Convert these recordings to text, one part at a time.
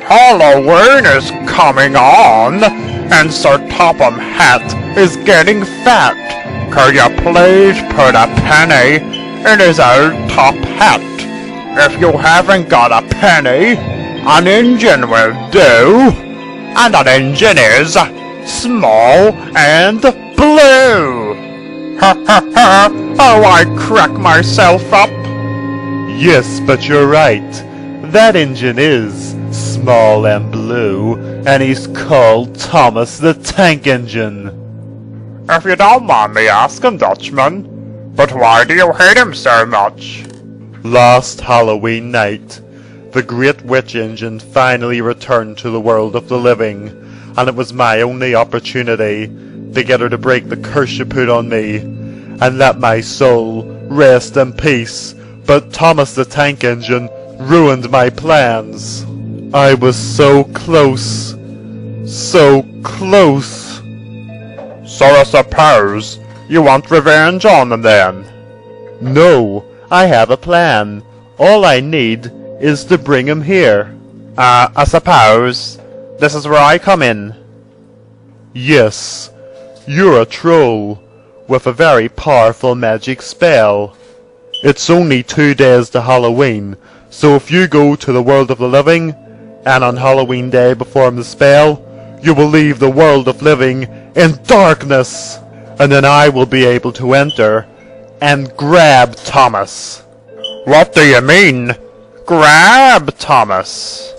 Halloween is coming on, and Sir Topham Hat is getting fat. Could you please put a penny in his old top hat? If you haven't got a penny, an engine will do, and an engine is small and blue. Ha ha ha! Oh, I crack myself up. Yes, but you're right. That engine is small and blue, and he's called Thomas the Tank Engine. If you don't mind me asking, Dutchman, but why do you hate him so much? Last Halloween night, the great witch engine finally returned to the world of the living, and it was my only opportunity to get her to break the curse she put on me, and let my soul rest in peace. But Thomas the Tank Engine ruined my plans. I was so close. So close. So I suppose you want revenge on him then? No, I have a plan. All I need is to bring him here. I suppose this is where I come in. Yes, you're a troll with a very powerful magic spell. It's only 2 days to Halloween, so if you go to the world of the living, and on Halloween day perform the spell, you will leave the world of living in darkness, and then I will be able to enter and grab Thomas. What do you mean, grab Thomas?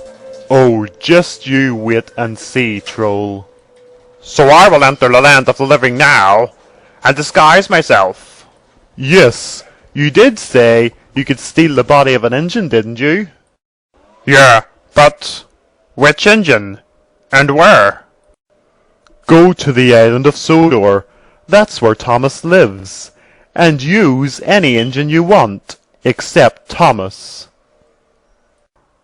Oh, just you wait and see, troll. So I will enter the land of the living now, and disguise myself? Yes, you did say you could steal the body of an engine, didn't you? Yeah, but which engine? And where? Go to the island of Sodor. That's where Thomas lives. And use any engine you want, except Thomas.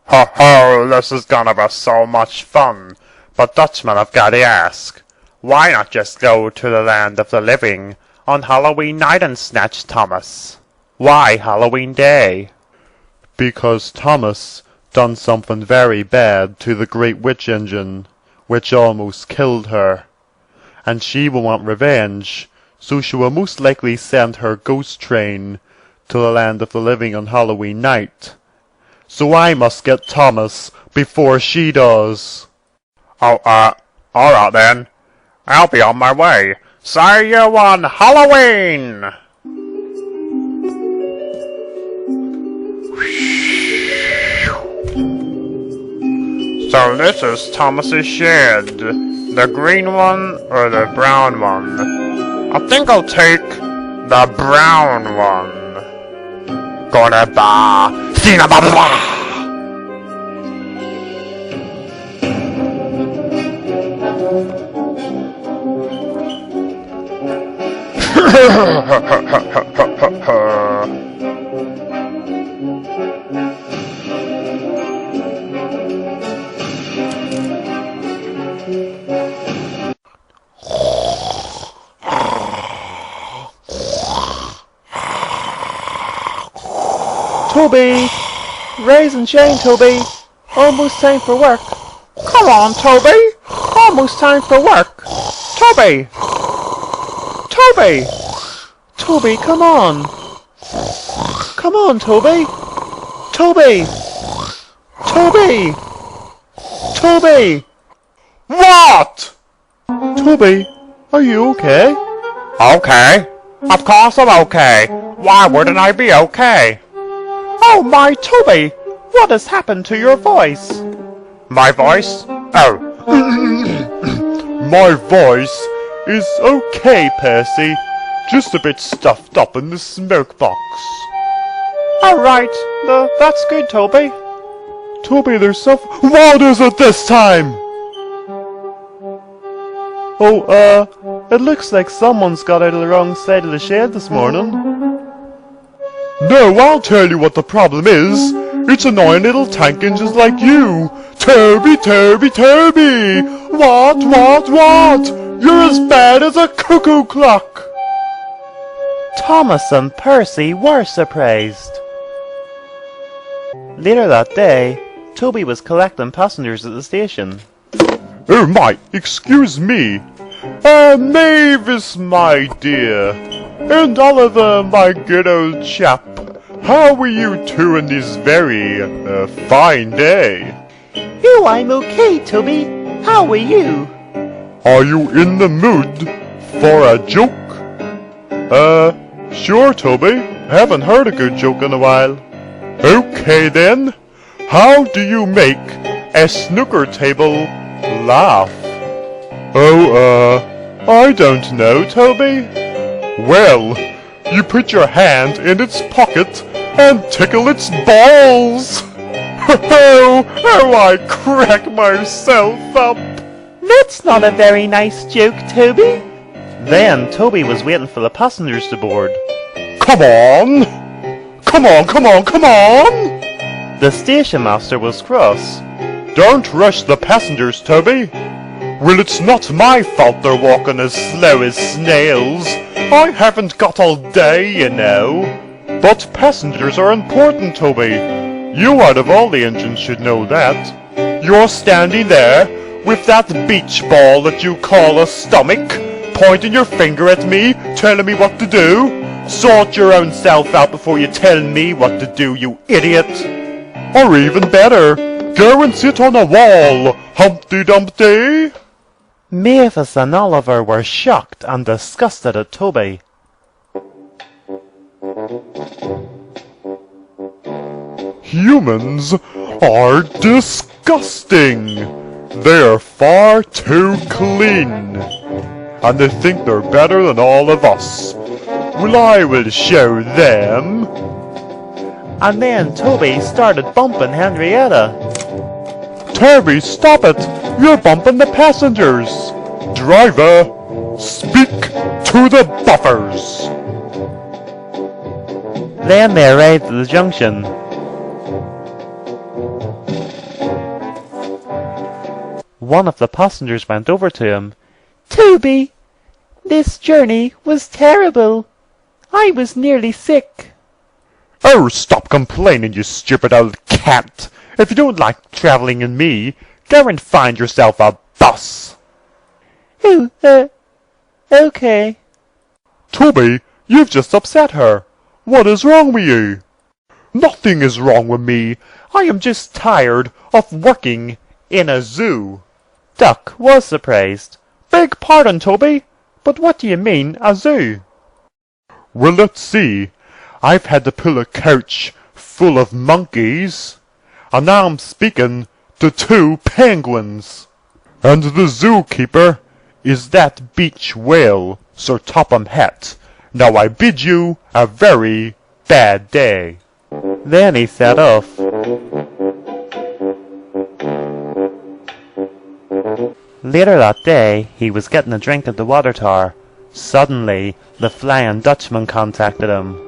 Ho ho, this is gonna be so much fun. But Dutchman, I've gotta ask, why not just go to the land of the living on Halloween night and snatch Thomas? Why Halloween day? Because Thomas done something very bad to the great witch engine, which almost killed her. And she will want revenge, so she will most likely send her ghost train to the land of the living on Halloween night. So I must get Thomas before she does. Oh, alright then. I'll be on my way. See you on Halloween! So this is Thomas's shed. The green one or the brown one? I think I'll take the brown one. Gonna ba sina ba ba. Toby! Rise and shine, Toby! Almost time for work! Come on, Toby! Almost time for work! Toby! Toby! Toby, come on! Come on, Toby! Toby! Toby! Toby! What? Toby, are you okay? Okay. Of course I'm okay. Why wouldn't I be okay? Oh my, Toby! What has happened to your voice? My voice? Oh. My voice is okay, Percy. Just a bit stuffed up in the smoke box. Alright. That's good, Toby. Toby, there's stuff. What is it this time? Oh, it looks like someone's got out of the wrong side of the shed this morning. No, I'll tell you what the problem is. It's annoying little tank engines like you. Toby, Toby, Toby! What? You're as bad as a cuckoo clock! Thomas and Percy were surprised. Later that day, Toby was collecting passengers at the station. Oh my, excuse me. Mavis, my dear, and Oliver, my good old chap, how are you two on this very, fine day? Oh, I'm okay, Toby. How are you? Are you in the mood for a joke? Sure, Toby. Haven't heard a good joke in a while. Okay then. How do you make a snooker table laugh? Oh, I don't know, Toby. Well, you put your hand in its pocket and tickle its balls. Oh, I crack myself up. That's not a very nice joke, Toby. Then Toby was waiting for the passengers to board. Come on! Come on, come on, come on! The station master was cross. Don't rush the passengers, Toby. Well, it's not my fault they're walking as slow as snails. I haven't got all day, you know. But passengers are important, Toby. You out of all the engines should know that. You're standing there with that beach ball that you call a stomach, pointing your finger at me, telling me what to do. Sort your own self out before you tell me what to do, you idiot. Or even better, go and sit on a wall, Humpty Dumpty. Mavis and Oliver were shocked and disgusted at Toby. Humans are disgusting. They are far too clean. And they think they're better than all of us. Well, I will show them. And then Toby started bumping Henrietta. Toby, stop it! You're bumping the passengers! Driver, speak to the buffers! Then they arrived at the junction. One of the passengers went over to him. Toby, this journey was terrible. I was nearly sick. Oh, stop complaining, you stupid old cat! If you don't like travelling in me, go and find yourself a bus! Oh, okay. Toby, you've just upset her. What is wrong with you? Nothing is wrong with me. I am just tired of working in a zoo. Duck was surprised. Beg pardon, Toby, but what do you mean, a zoo? Well, let's see. I've had to pull a coach full of monkeys, and now I'm speaking to 2 penguins. And the zookeeper is that beach whale, Sir Topham Hatt. Now I bid you a very bad day. Then he set off. Later that day, he was getting a drink at the water tower. Suddenly, the Flying Dutchman contacted him.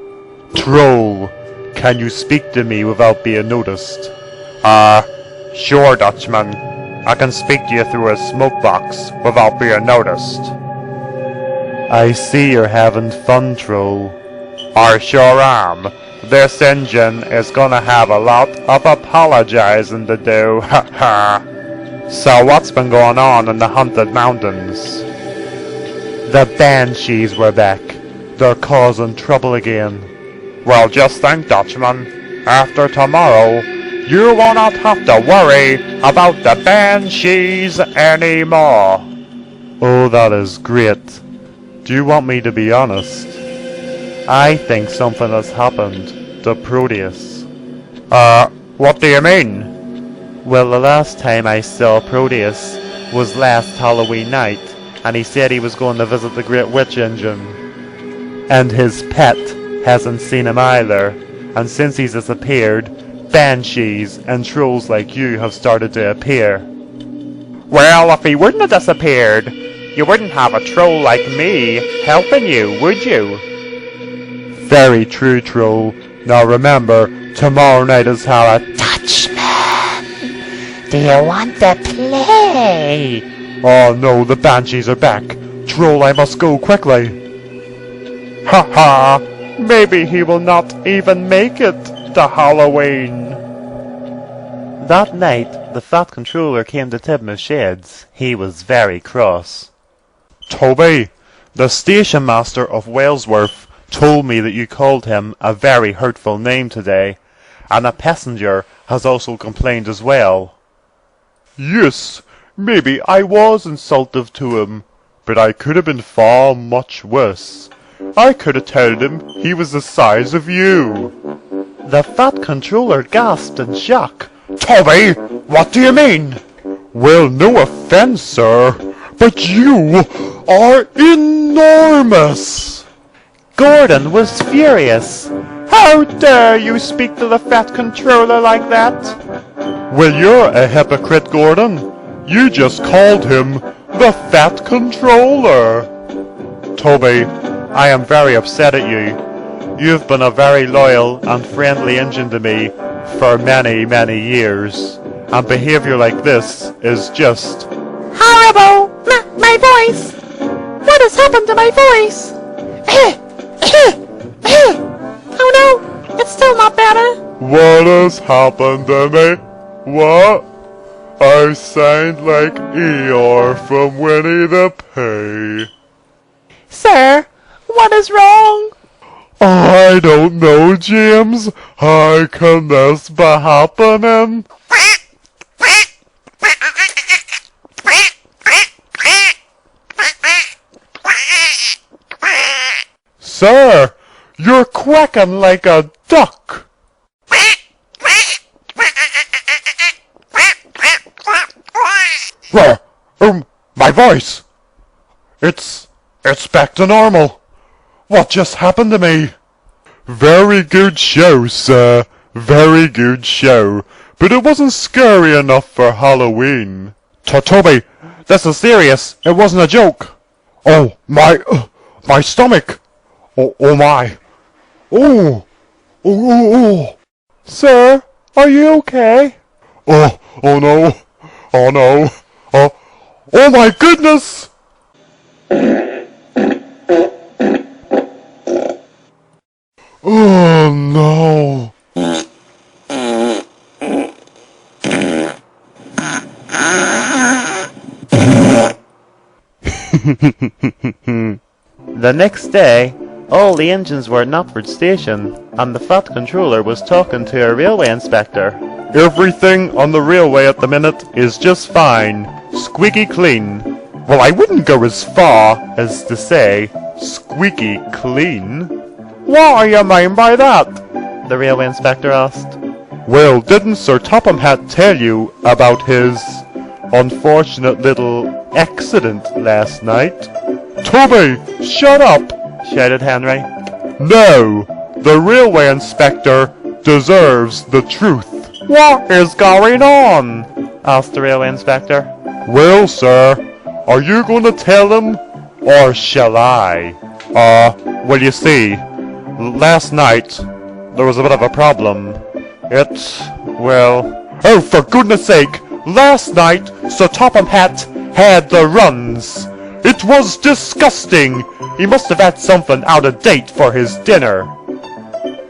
Troll, can you speak to me without being noticed? Sure, Dutchman. I can speak to you through a smoke box without being noticed. I see you're having fun, Troll. I sure am. This engine is gonna have a lot of apologizing to do, ha ha. So what's been going on in the Haunted Mountains? The Banshees were back. They're causing trouble again. Well, just think, Dutchman. After tomorrow, you will not have to worry about the Banshees anymore. Oh, that is great. Do you want me to be honest? I think something has happened to Proteus. What do you mean? Well, the last time I saw Proteus was last Halloween night, and he said he was going to visit the Great Witch Engine. And his pet hasn't seen him either, and since he's disappeared, banshees and trolls like you have started to appear. Well, if he wouldn't have disappeared, you wouldn't have a troll like me helping you, would you? Very true, Troll. Now remember, tomorrow night is Dutchman, do you want to play? Oh no, the banshees are back. Troll, I must go quickly. Ha ha! Maybe he will not even make it to Halloween. That night, the Fat Controller came to Tidmouth Sheds. He was very cross. Toby, the station master of Walesworth told me that you called him a very hurtful name today, and a passenger has also complained as well. Yes, maybe I was insultive to him, but I could have been far much worse. I could have told him he was the size of you. The Fat Controller gasped in shock. Toby, what do you mean? Well, no offense, sir, but you are enormous. Gordon was furious. How dare you speak to the Fat Controller like that? Well, you're a hypocrite, Gordon. You just called him the Fat Controller. Toby, I am very upset at you. You've been a very loyal and friendly engine to me for many, many years, and behavior like this is just Horrible! My voice! What has happened to my voice? Oh no! It's still not better! What has happened to me? What? I sound like Eeyore from Winnie the Pooh. Sir, what is wrong? I don't know, James. How can this be happening? Sir, you're quacking like a duck. Where? My voice. It's back to normal. What just happened to me? Very good show, sir. Very good show. But it wasn't scary enough for Halloween. Toby, this is serious. It wasn't a joke. Oh, my stomach. Oh my. Oh. Sir, are you okay? Oh no. Oh no. Oh my goodness! Oh no. The next day, all the engines were at Knapford Station, and the Fat Controller was talking to a railway inspector. Everything on the railway at the minute is just fine. Squeaky clean. Well, I wouldn't go as far as to say squeaky clean. What do you mean by that? The railway inspector asked. Well, didn't Sir Topham Hatt tell you about his unfortunate little accident last night? Toby, shut up! Shouted Henry. No, the railway inspector deserves the truth. What is going on? Asked the railway inspector. Well, sir, are you going to tell him, or shall I? Well, you see, last night there was a bit of a problem. Oh, for goodness sake, last night Sir Topham Hatt had the runs. It was disgusting. He must have had something out of date for his dinner.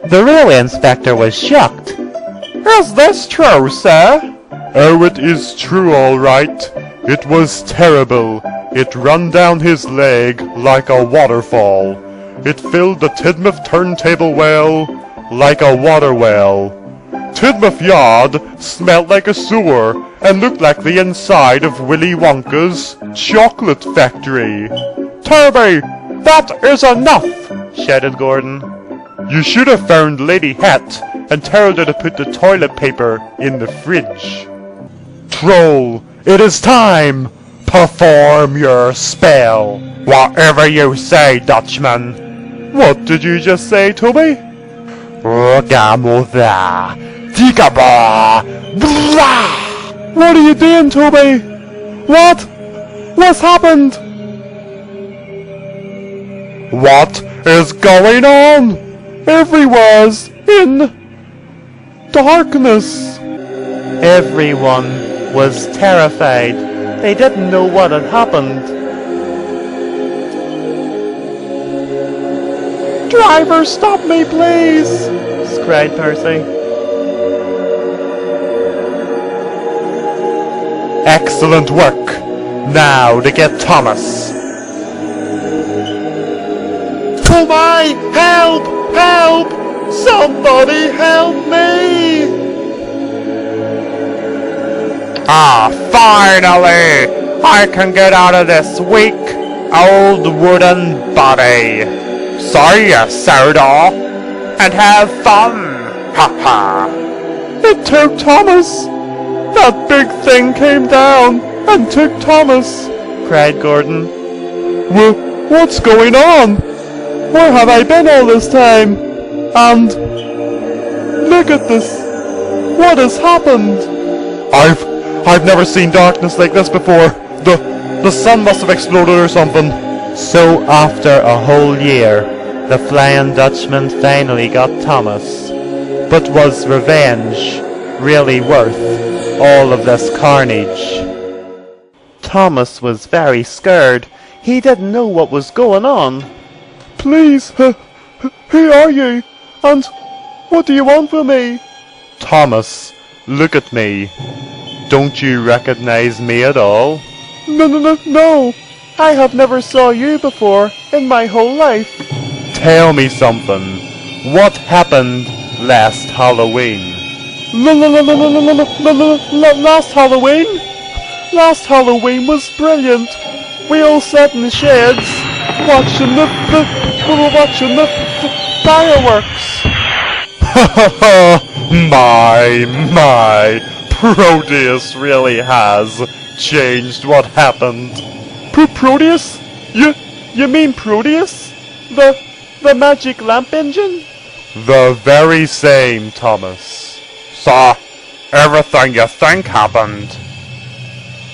The railway inspector was shocked. Is this true, sir? Oh, it is true, all right. It was terrible. It ran down his leg like a waterfall. It filled the Tidmouth turntable well like a water well. Tidmouth Yard smelt like a sewer and looked like the inside of Willy Wonka's chocolate factory. Toby, that is enough! Shouted Gordon. You should have found Lady Hat and told her to put the toilet paper in the fridge. Troll, it is time! Perform your spell! Whatever you say, Dutchman! What did you just say, Toby? Rogamotha! Tikaba! Blah! What are you doing, Toby? What? What's happened? What is going on? Everywhere's in darkness. Everyone was terrified. They didn't know what had happened. Driver, stop me, please! Cried Percy. Excellent work. Now to get Thomas. Oh my! Help! Help! Somebody help me! Ah, finally! I can get out of this weak, old wooden body. See ya, Sodor, and have fun! Ha ha! It took Thomas! That big thing came down and took Thomas! Cried Gordon. What's going on? Where have I been all this time? And look at this! What has happened? I've never seen darkness like this before. The sun must have exploded or something. So after a whole year, the Flying Dutchman finally got Thomas. But was revenge really worth all of this carnage? Thomas was very scared. He didn't know what was going on. Please, who are you? And what do you want from me? Thomas, look at me. Don't you recognize me at all? No. I have never saw you before in my whole life. Tell me something. What happened last Halloween? Last Halloween? Last Halloween was brilliant. We all sat in the sheds watching the fireworks. My, Proteus really has changed what happened. Proteus? You mean Proteus? The magic lamp engine? The very same, Thomas. So, everything you think happened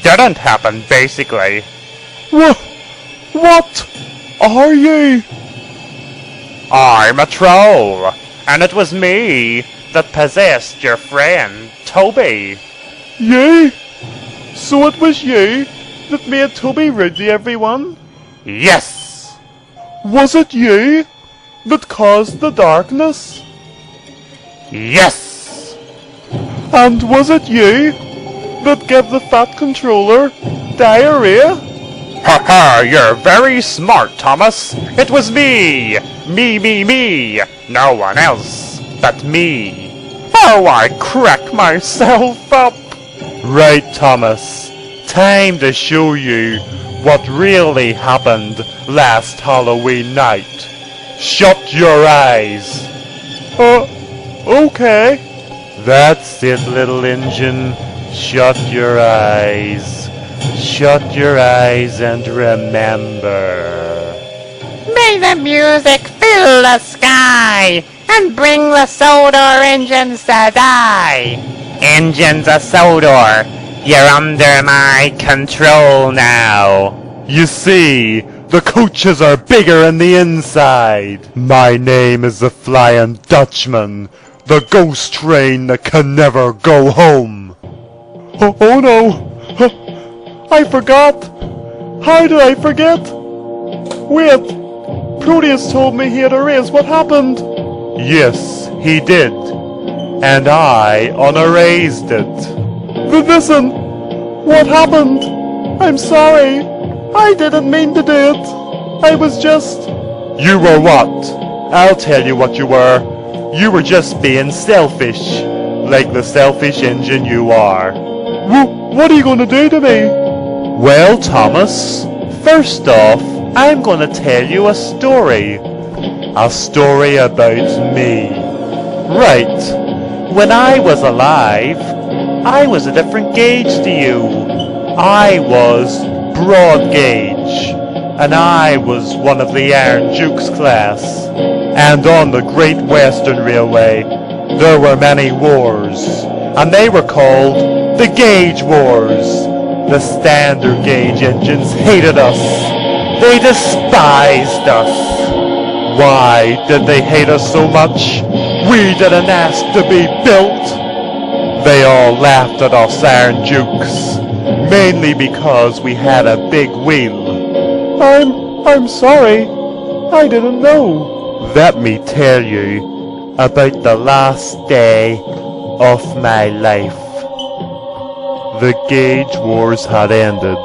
didn't happen, basically. What are you? I'm a troll, and it was me that possessed your friend, Toby. You? So it was you that made Toby rude to everyone? Yes! Was it you that caused the darkness? Yes! And was it you that gave the fat controller diarrhea? Ha, you're very smart, Thomas. It was me! Me! No one else but me. Oh, I crack myself up! Right, Thomas. Time to show you what really happened last Halloween night. Shut your eyes. Okay. That's it, little engine. Shut your eyes. Shut your eyes and remember. May the music fill the sky and bring the Sodor engines to die. Engines of Sodor, you're under my control now. You see, the coaches are bigger in the inside. My name is the Flying Dutchman, the ghost train that can never go home. Oh no! I forgot! How did I forget? Wait! Proteus told me he had erased what happened. Yes, he did. And I unerased it. Listen! What happened? I'm sorry. I didn't mean to do it. I was just... You were what? I'll tell you what you were. You were just being selfish. Like the selfish engine you are. What are you going to do to me? Well, Thomas, first off, I'm going to tell you a story. A story about me. Right. When I was alive, I was a different gauge to you. I was broad gauge, and I was one of the Iron Duke's class. And on the Great Western Railway, there were many wars, and they were called the Gauge Wars. The standard gauge engines hated us. They despised us. Why did they hate us so much? We didn't ask to be built. They all laughed at us Iron Dukes, mainly because we had a big wheel. I'm sorry. I didn't know. Let me tell you about the last day of my life. The gauge wars had ended,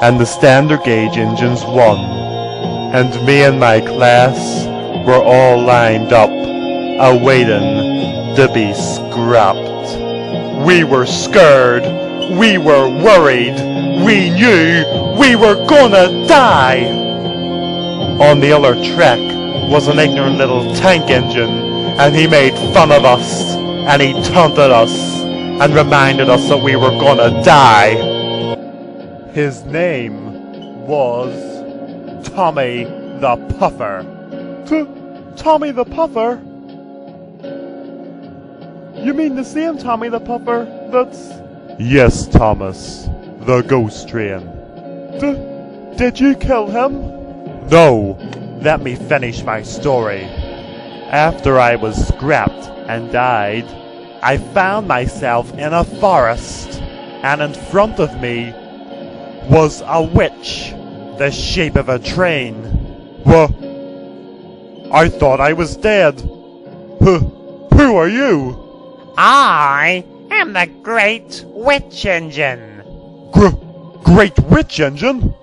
and the standard gauge engines won. And me and my class were all lined up, awaiting to be scrapped. We were scared, we were worried, we knew we were gonna die. On the other track was an ignorant little tank engine, and he made fun of us, and he taunted us, and reminded us that we were gonna die. His name was Tommy the Puffer. Tommy the Puffer? You mean the same Tommy the Puffer that's... Yes, Thomas. The ghost train. Did you kill him? No. Let me finish my story. After I was scrapped and died, I found myself in a forest, and in front of me was a witch, the shape of a train. What? I thought I was dead. Who are you? I am the Great Witch Engine. Great Witch Engine?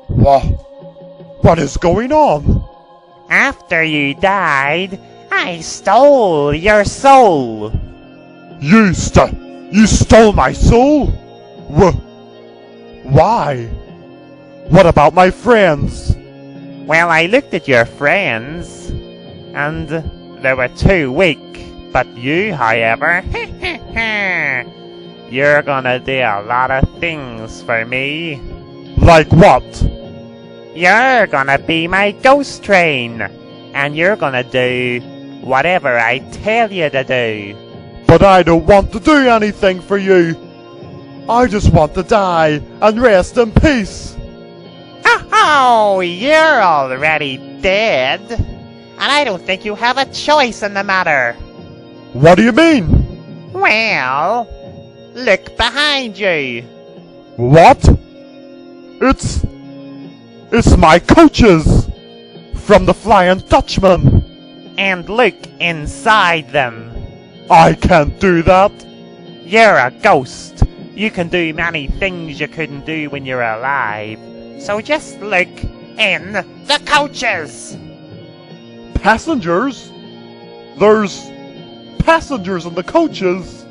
What is going on? After you died, I stole your soul. You stole my soul? Why? What about my friends? Well, I looked at your friends, and they were too weak. But you, however, you're gonna do a lot of things for me. Like what? You're gonna be my ghost train, and you're gonna do whatever I tell you to do. But I don't want to do anything for you. I just want to die and rest in peace. Oh, you're already dead, and I don't think you have a choice in the matter. What do you mean? Well, look behind you. What? It's my coaches from the Flying Dutchman. And look inside them. I can't do that. You're a ghost. You can do many things you couldn't do when you're alive. So just look in the coaches. Passengers? There's passengers in the coaches.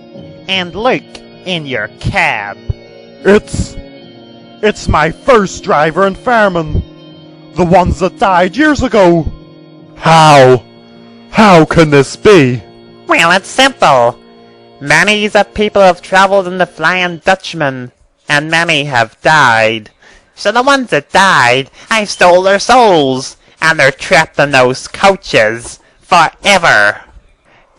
And look in your cab. It's my first driver and fireman. The ones that died years ago. How can this be? Well, it's simple. Many of people have travelled in the Flying Dutchman, and many have died. So the ones that died, I stole their souls, and they're trapped in those coaches forever.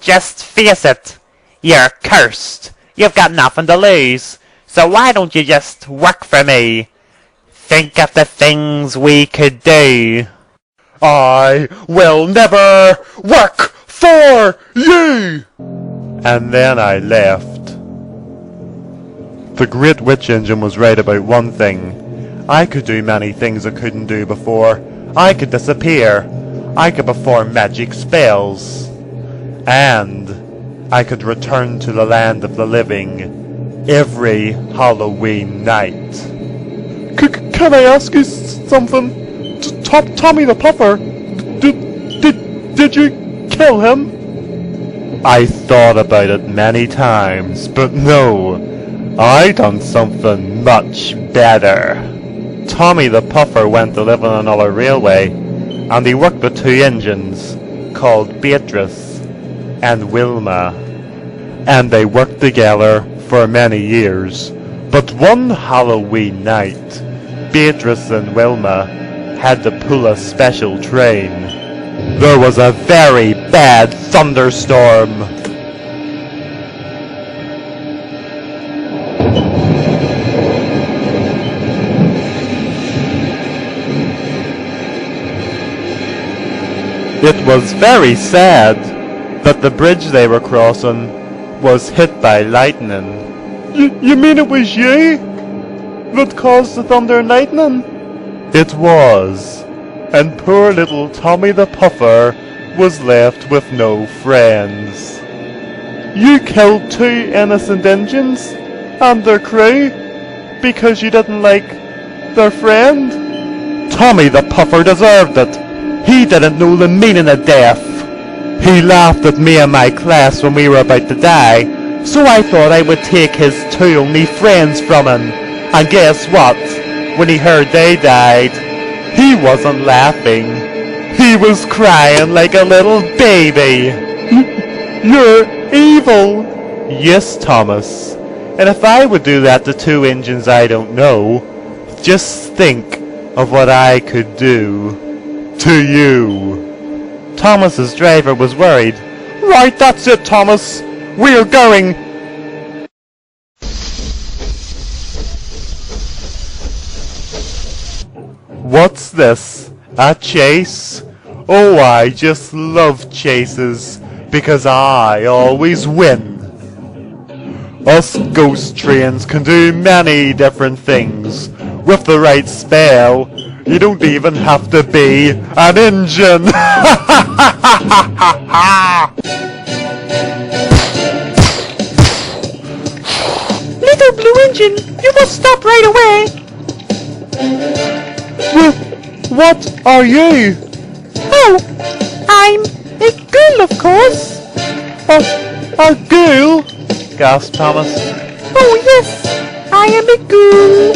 Just face it, you're cursed. You've got nothing to lose, so why don't you just work for me? Think of the things we could do. I will never work for you! And then I left. The Great Witch Engine was right about one thing. I could do many things I couldn't do before. I could disappear. I could perform magic spells. And I could return to the land of the living every Halloween night. Can I ask you something? Tommy the Puffer, did you kill him? I thought about it many times, but no, I done something much better. Tommy the Puffer went to live on another railway, and he worked with two engines called Beatrice and Wilma, and they worked together for many years. But one Halloween night, Beatrice and Wilma had to pull a special train. There was a very bad thunderstorm. It was very sad that the bridge they were crossing was hit by lightning. You mean it was you that caused the thunder and lightning? It was, and poor little Tommy the Puffer was left with no friends. You killed two innocent engines and their crew, Because you didn't like their friend? Tommy the Puffer deserved it. He didn't know the meaning of death. He laughed at me and my class when we were about to die, so I thought I would take his two only friends from him. And guess what? When he heard they died, he wasn't laughing. He was crying like a little baby. You're evil. Yes, Thomas. And if I would do that to two engines I don't know, just think of what I could do to you. Thomas's driver was worried. Right, that's it, Thomas. We're going. What's this? A chase? Oh, I just love chases, because I always win. Us ghost trains can do many different things. With the right spell, you don't even have to be an engine. Little blue engine, you must stop right away. What are you? Oh, I'm a ghoul, of course. A ghoul? Gasped Thomas. Oh yes, I am a ghoul,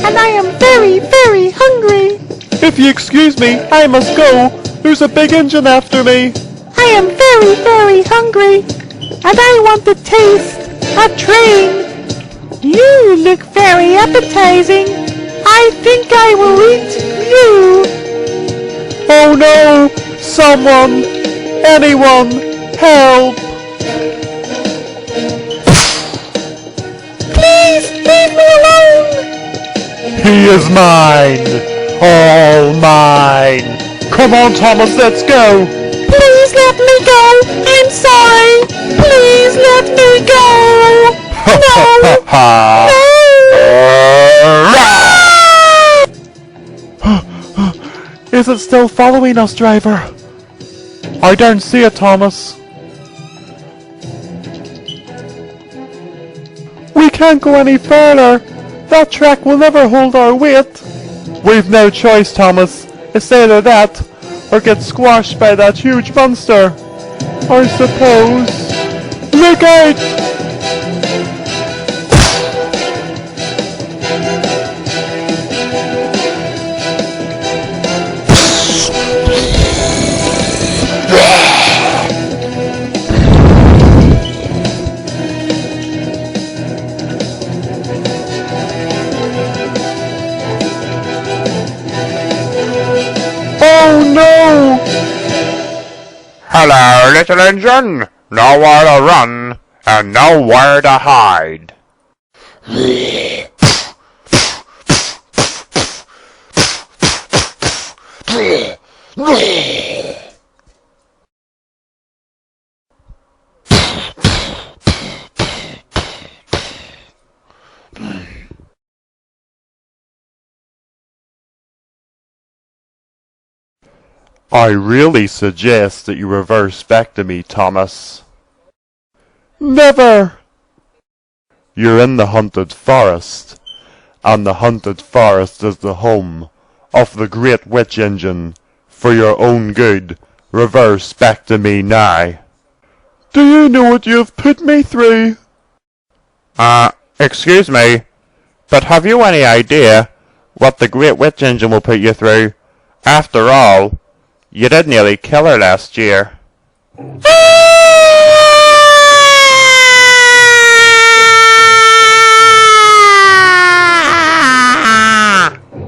and I am very, very hungry. If you excuse me, I must go. There's a big engine after me. I am very, very hungry, and I want to taste a train. You look very appetizing. I think I will eat you. Oh no! Someone! Anyone! Help! Please leave me alone! He is mine! All mine! Come on, Thomas, let's go! Please let me go! I'm sorry! Please let me go! No! Is it still following us, driver? I don't see it, Thomas. We can't go any further. That track will never hold our weight. We've no choice, Thomas. It's either that or get squashed by that huge monster. I suppose. Look out! Oh no! Hello, little engine. Nowhere to run, and nowhere to hide. I really suggest that you reverse back to me, Thomas. Never! You're in the haunted forest, and the haunted forest is the home of the great witch engine. For your own good, reverse back to me now. Do you know what you've put me through? Excuse me, but have you any idea what the great witch engine will put you through? After all, you did nearly kill her last year.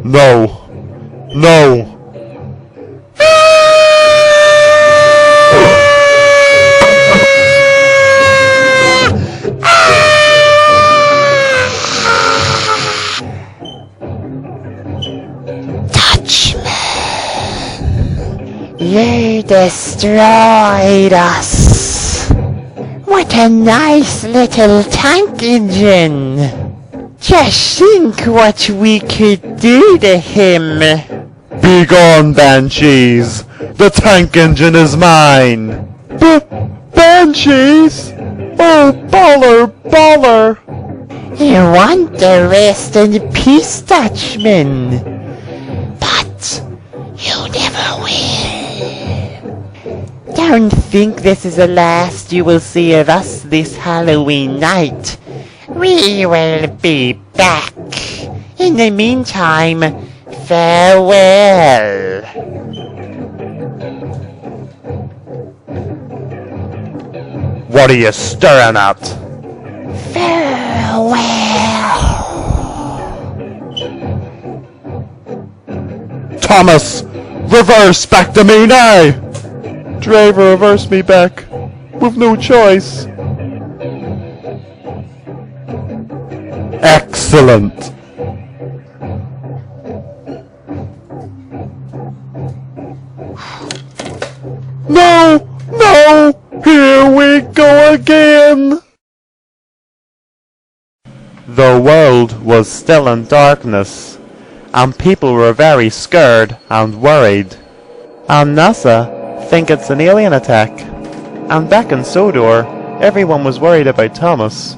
No. No. You destroyed us. What a nice little tank engine. Just think what we could do to him. Begone, banshees! The tank engine is mine! Banshees? Oh, baller, baller! You want to rest in peace, Dutchman. But you never will. Don't think this is the last you will see of us this Halloween night. We will be back. In the meantime, farewell. What are you staring at? Farewell. Thomas! Reverse back to me now! Driver, reverse me back. We've no choice. Excellent! No! No! Here we go again! The world was still in darkness, and people were very scared and worried. And NASA think it's an alien attack. And back in Sodor, everyone was worried about Thomas.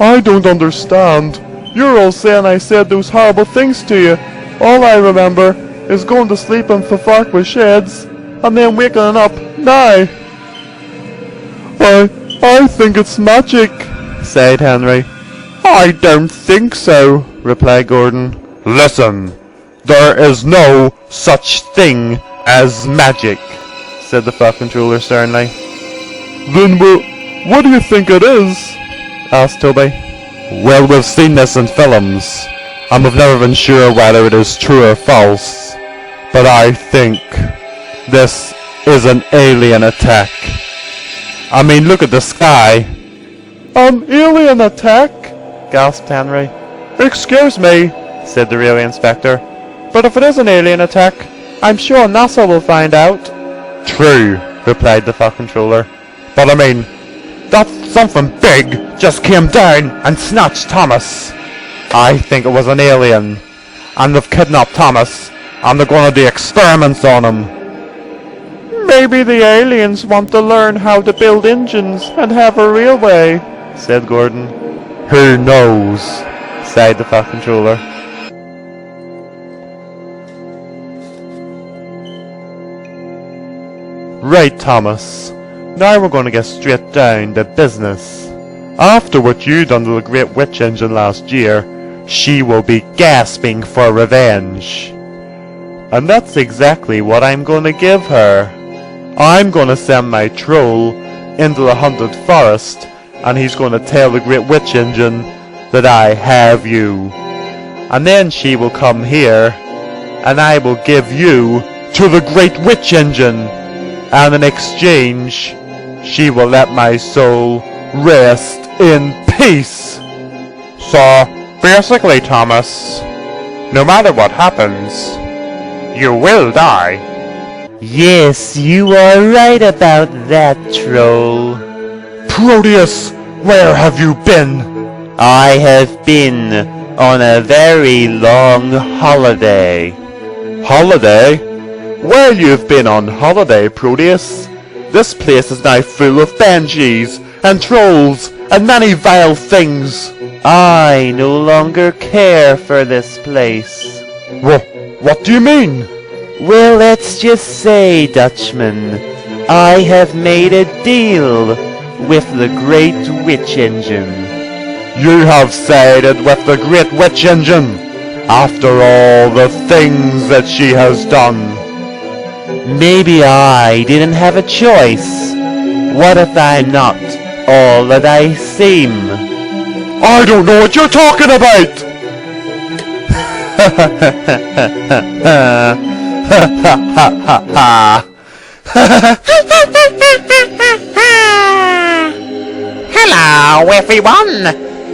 I don't understand. You're all saying I said those horrible things to you. All I remember is going to sleep in Farfarquhar sheds, and then waking up now. I think it's magic, said Henry. I don't think so, replied Gordon. Listen, there is no such thing as magic, said the Fog Controller sternly. Then what do you think it is? Asked Toby. Well, we've seen this in films, and we've never been sure whether it is true or false. But I think this is an alien attack. I mean, look at the sky. An alien attack? Gasped Henry. Excuse me, said the railway inspector. But if it is an alien attack, I'm sure NASA will find out. True, replied the Fog Controller. but I mean, that something big just came down and snatched Thomas. I think it was an alien, And they've kidnapped Thomas, and they're going to do experiments on him. Maybe the aliens want to learn how to build engines and have a railway, said Gordon. Who knows? Sighed the Fog Controller. Right, Thomas. Now we're going to get straight down to business. After what you done to the Great Witch Engine last year, she will be gasping for revenge. And that's exactly what I'm going to give her. I'm going to send my troll into the haunted forest, and he's going to tell the Great Witch Engine that I have you. And then she will come here, and I will give you to the Great Witch Engine. And in exchange, she will let my soul rest in peace. So, basically, Thomas, no matter what happens, you will die. Yes, you are right about that, troll. Proteus, where have you been? I have been on a very long holiday. Holiday? Well, you've been on holiday, Proteus. This place is now full of banshees and trolls and many vile things. I no longer care for this place. What do you mean? Well, let's just say, Dutchman, I have made a deal with the Great Witch Engine. You have sided with the Great Witch Engine after all the things that she has done. Maybe I didn't have a choice. What if I'm not all that I seem? I don't know what you're talking about! Hello, everyone!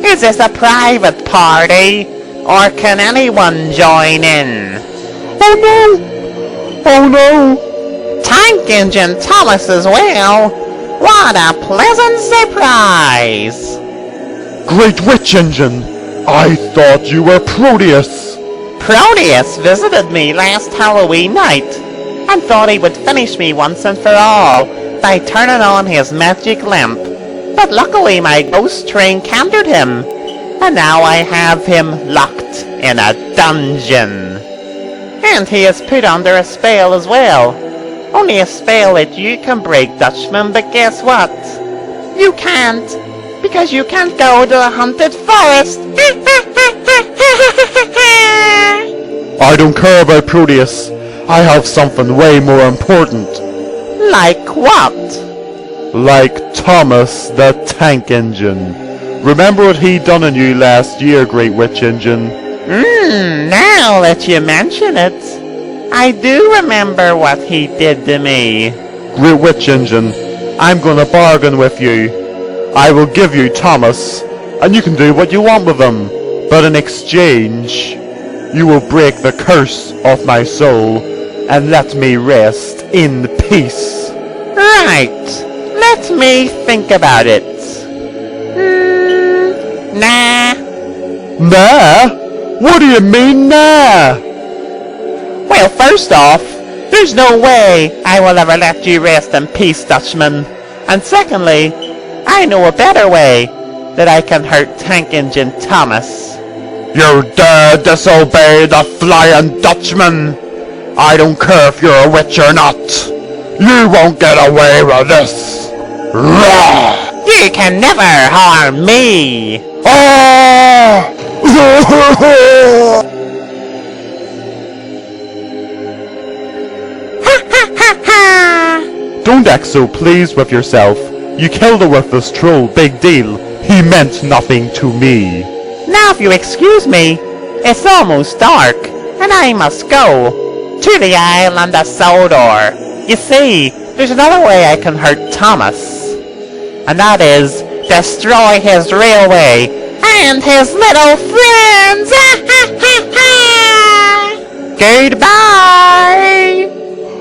Is this a private party? Or can anyone join in? Oh no! Oh no! Tank Engine Thomas as well! What a pleasant surprise! Great Witch Engine! I thought you were Proteus! Proteus visited me last Halloween night and thought he would finish me once and for all by turning on his magic lamp. But luckily my ghost train countered him, and now I have him locked in a dungeon. And he is put under a spell as well. Only a spell that you can break, Dutchman, but guess what? You can't, because you can't go to the haunted forest. I don't care about Proteus. I have something way more important. Like what? Like Thomas the Tank Engine. Remember what he done on you last year, Great Witch Engine? Now that you mention it, I do remember what he did to me. Great Witch Engine, I'm gonna bargain with you. I will give you Thomas, and you can do what you want with him. But in exchange, you will break the curse of my soul and let me rest in peace. Right. Let me think about it. Nah. Nah? What do you mean, nah? Well, first off, there's no way I will ever let you rest in peace, Dutchman. And secondly, I know a better way that I can hurt Tank Engine Thomas. You dare disobey the Flying Dutchman? I don't care if you're a witch or not. You won't get away with this. Rah! You can never harm me! Ah! Don't act so pleased with yourself. You killed a worthless troll, big deal. He meant nothing to me. Now if you excuse me, it's almost dark, and I must go to the island of Sodor. You see, there's another way I can hurt Thomas, and that is destroy his railway and his little friends. Goodbye!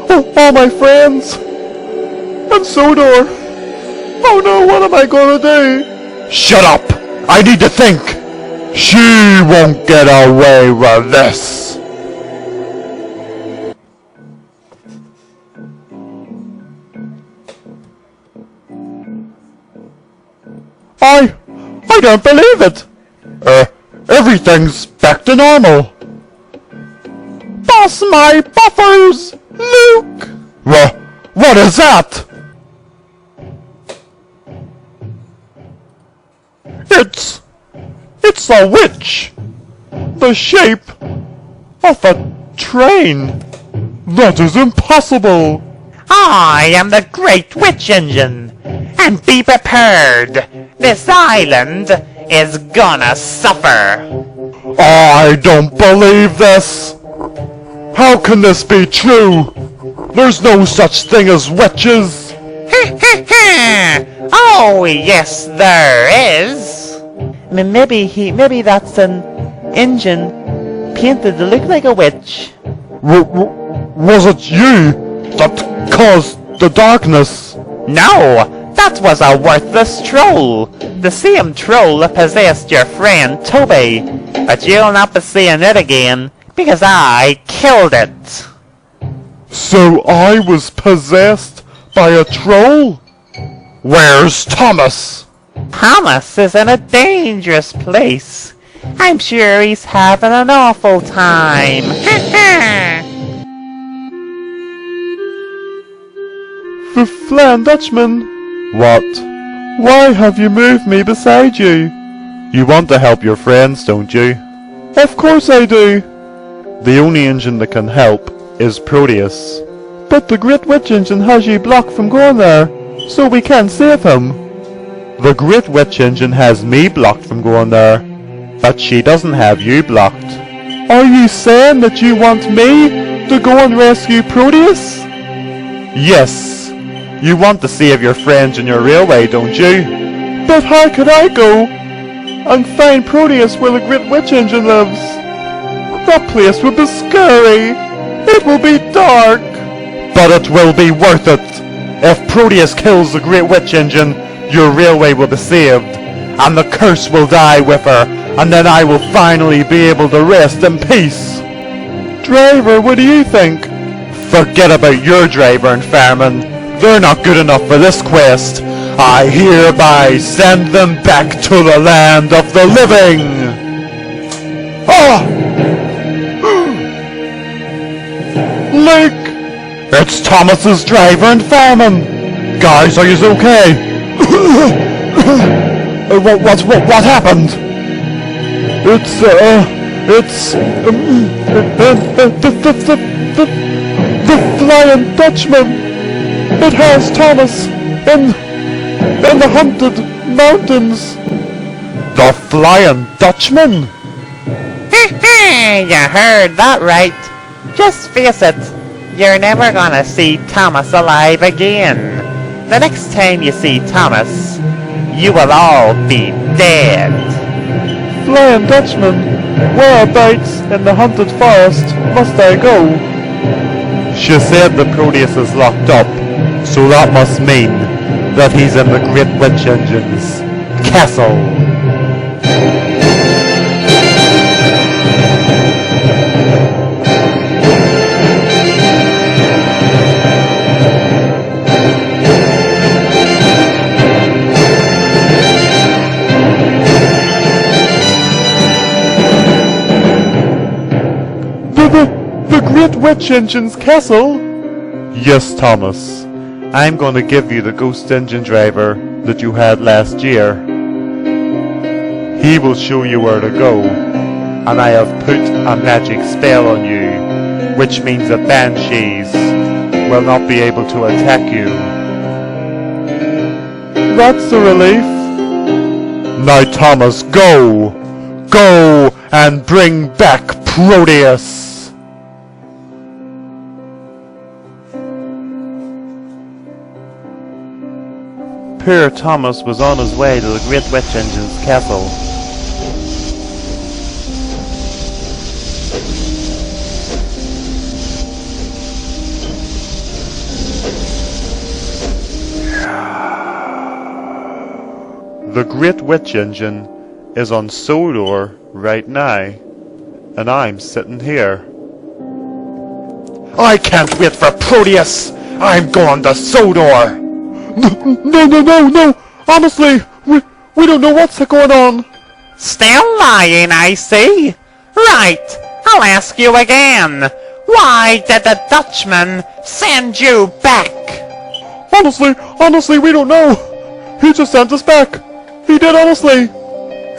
Oh, all my friends! And Sodor! Oh no, what am I gonna do? Shut up! I need to think! She won't get away with this! I don't believe it! Everything's back to normal. Boss my buffers! Luke! What is that? It's a witch! The shape of a train! That is impossible! I am the Great Witch Engine, and be prepared. This island is gonna suffer. I don't believe this! How can this be true? There's no such thing as witches! Oh, yes, there is. Maybe that's an engine painted to look like a witch. Was it you that caused the darkness? No, that was a worthless troll. The same troll that possessed your friend Toby. But you'll not be seeing it again, because I killed it. So I was possessed by a troll? Where's Thomas? Thomas is in a dangerous place. I'm sure he's having an awful time. The Flan Dutchman. What? Why have you moved me beside you? You want to help your friends, don't you? Of course I do. The only engine that can help is Proteus. But the Great Witch Engine has you blocked from going there, so we can't save him. The Great Witch Engine has me blocked from going there, but she doesn't have you blocked. Are you saying that you want me to go and rescue Proteus? Yes. You want to save your friends in your railway, don't you? But how could I go and find Proteus where the Great Witch Engine lives? That place will be scary. It will be dark. But it will be worth it. If Proteus kills the Great Witch Engine, your railway will be saved, and the curse will die with her, and then I will finally be able to rest in peace. Driver, what do you think? Forget about your driver and fireman. They're not good enough for this quest. I hereby send them back to the land of the living. Ah! Lake! It's Thomas's driver and fireman. Guys, are you okay? What happened? It's the Flying Dutchman. It has Thomas in the haunted mountains. The Flying Dutchman? You heard that right. Just face it, you're never gonna see Thomas alive again. The next time you see Thomas, you will all be dead. Flying Dutchman, whereabouts in the haunted forest must I go? She said the Proteus is locked up, so that must mean that he's in the Great Witch Engine's castle. The Great Witch Engine's castle? Yes, Thomas. I'm going to give you the ghost engine driver that you had last year. He will show you where to go, and I have put a magic spell on you, which means that banshees will not be able to attack you. That's a relief. Now, Thomas, go! Go and bring back Proteus! Poor Thomas was on his way to the Great Witch Engine's castle. The Great Witch Engine is on Sodor right now, and I'm sitting here. I can't wait for Proteus! I'm going to Sodor! No! Honestly, we don't know what's going on. Still lying, I see. Right, I'll ask you again. Why did the Dutchman send you back? Honestly, we don't know. He just sent us back. He did, honestly.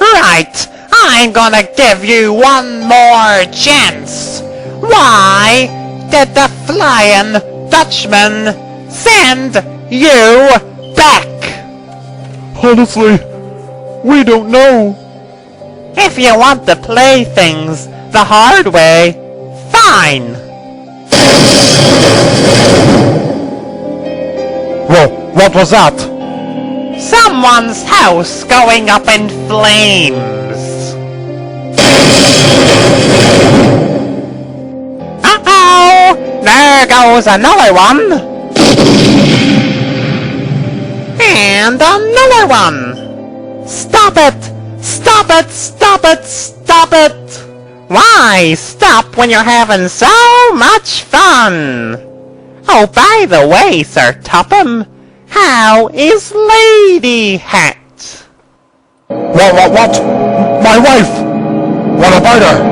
Right, I'm gonna give you one more chance. Why did the Flying Dutchman send you back? Honestly, we don't know. If you want to play things the hard way, fine. Whoa, what was that? Someone's house going up in flames. Uh-oh! There goes another one. And another one! Stop it! Stop it! Stop it! Stop it! Why stop when you're having so much fun? Oh, by the way, Sir Topham, how is Lady Hat? What? My wife! What about her?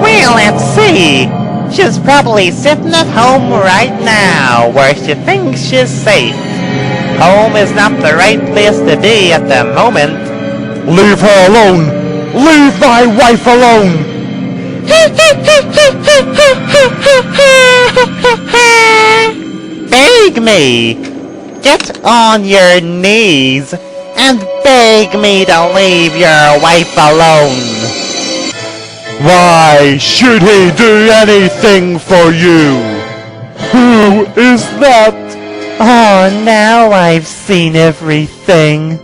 Well, let's see. She's probably sitting at home right now, where she thinks she's safe. Home is not the right place to be at the moment. Leave her alone! Leave my wife alone! Beg me! Get on your knees and beg me to leave your wife alone. Why should he do anything for you? Who is that? Oh, now I've seen everything.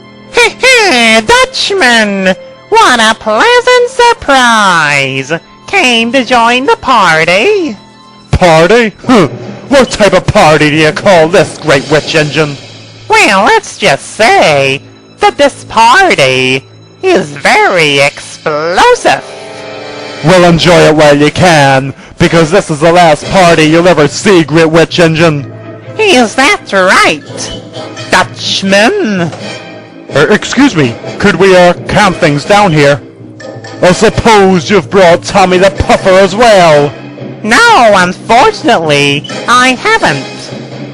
Dutchman! What a pleasant surprise! Came to join the party? Party? What type of party do you call this, Great Witch Engine? Well, let's just say that this party is very explosive. Well, enjoy it while you can, because this is the last party you'll ever see, Great Witch Engine. Is that right? Dutchman? Excuse me, could we, calm things down here? I suppose you've brought Tommy the Puffer as well? No, unfortunately, I haven't.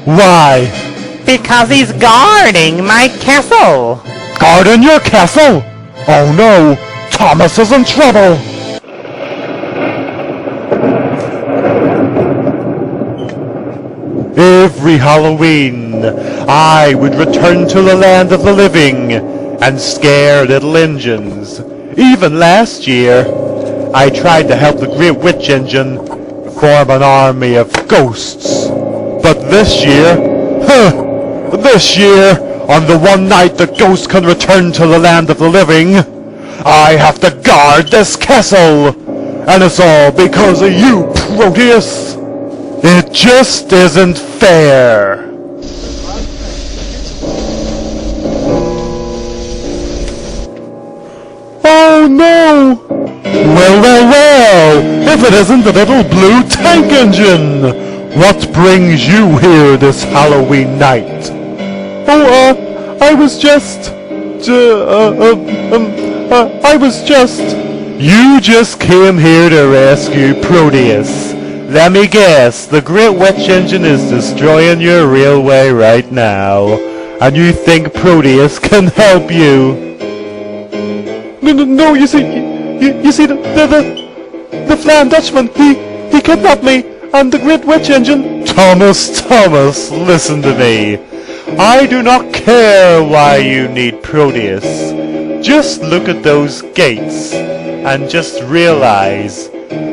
Why? Because he's guarding my castle. Guarding your castle? Oh no, Thomas is in trouble. Every Halloween, I would return to the land of the living and scare little Injuns. Even last year, I tried to help the Great Witch Engine form an army of ghosts. But this year, on the one night the ghosts can return to the land of the living, I have to guard this castle. And it's all because of you, Proteus. It just isn't fair. Oh no! Well, if it isn't the little blue tank engine! What brings you here this Halloween night? Oh, I was just... You just came here to rescue Proteus. Let me guess, the Great Witch Engine is destroying your railway right now, and you think Proteus can help you? No, you see, the Flying Dutchman, he kidnapped me, and the Great Witch Engine... Thomas, listen to me. I do not care why you need Proteus. Just look at those gates, and just realize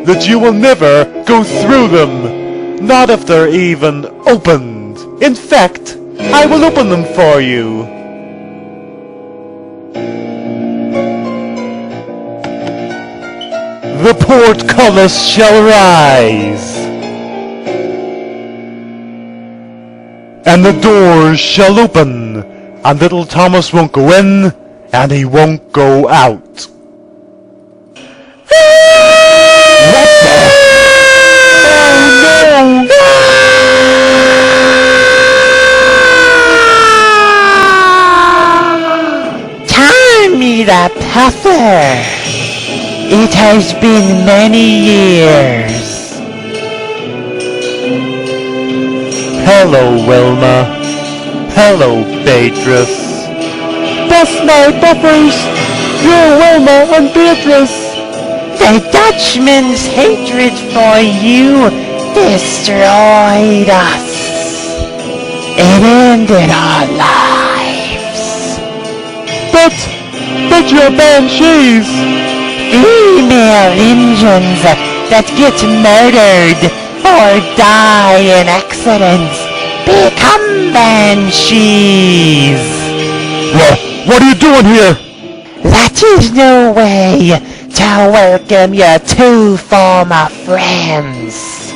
that you will never go through them, not if they're even opened. In fact, I will open them for you. The portcullis shall rise, and the doors shall open, and little Thomas won't go in, and he won't go out. What the? Oh no! Tommy the Puffer. It has been many years. Hello, Wilma. Hello, Beatrice. That's my buffers! You're Wilma and Beatrice! The Dutchman's hatred for you destroyed us. It ended our lives. But you're banshees! Female Injuns that get murdered or die in accidents become banshees. What are you doing here? That is no way to welcome your two former friends.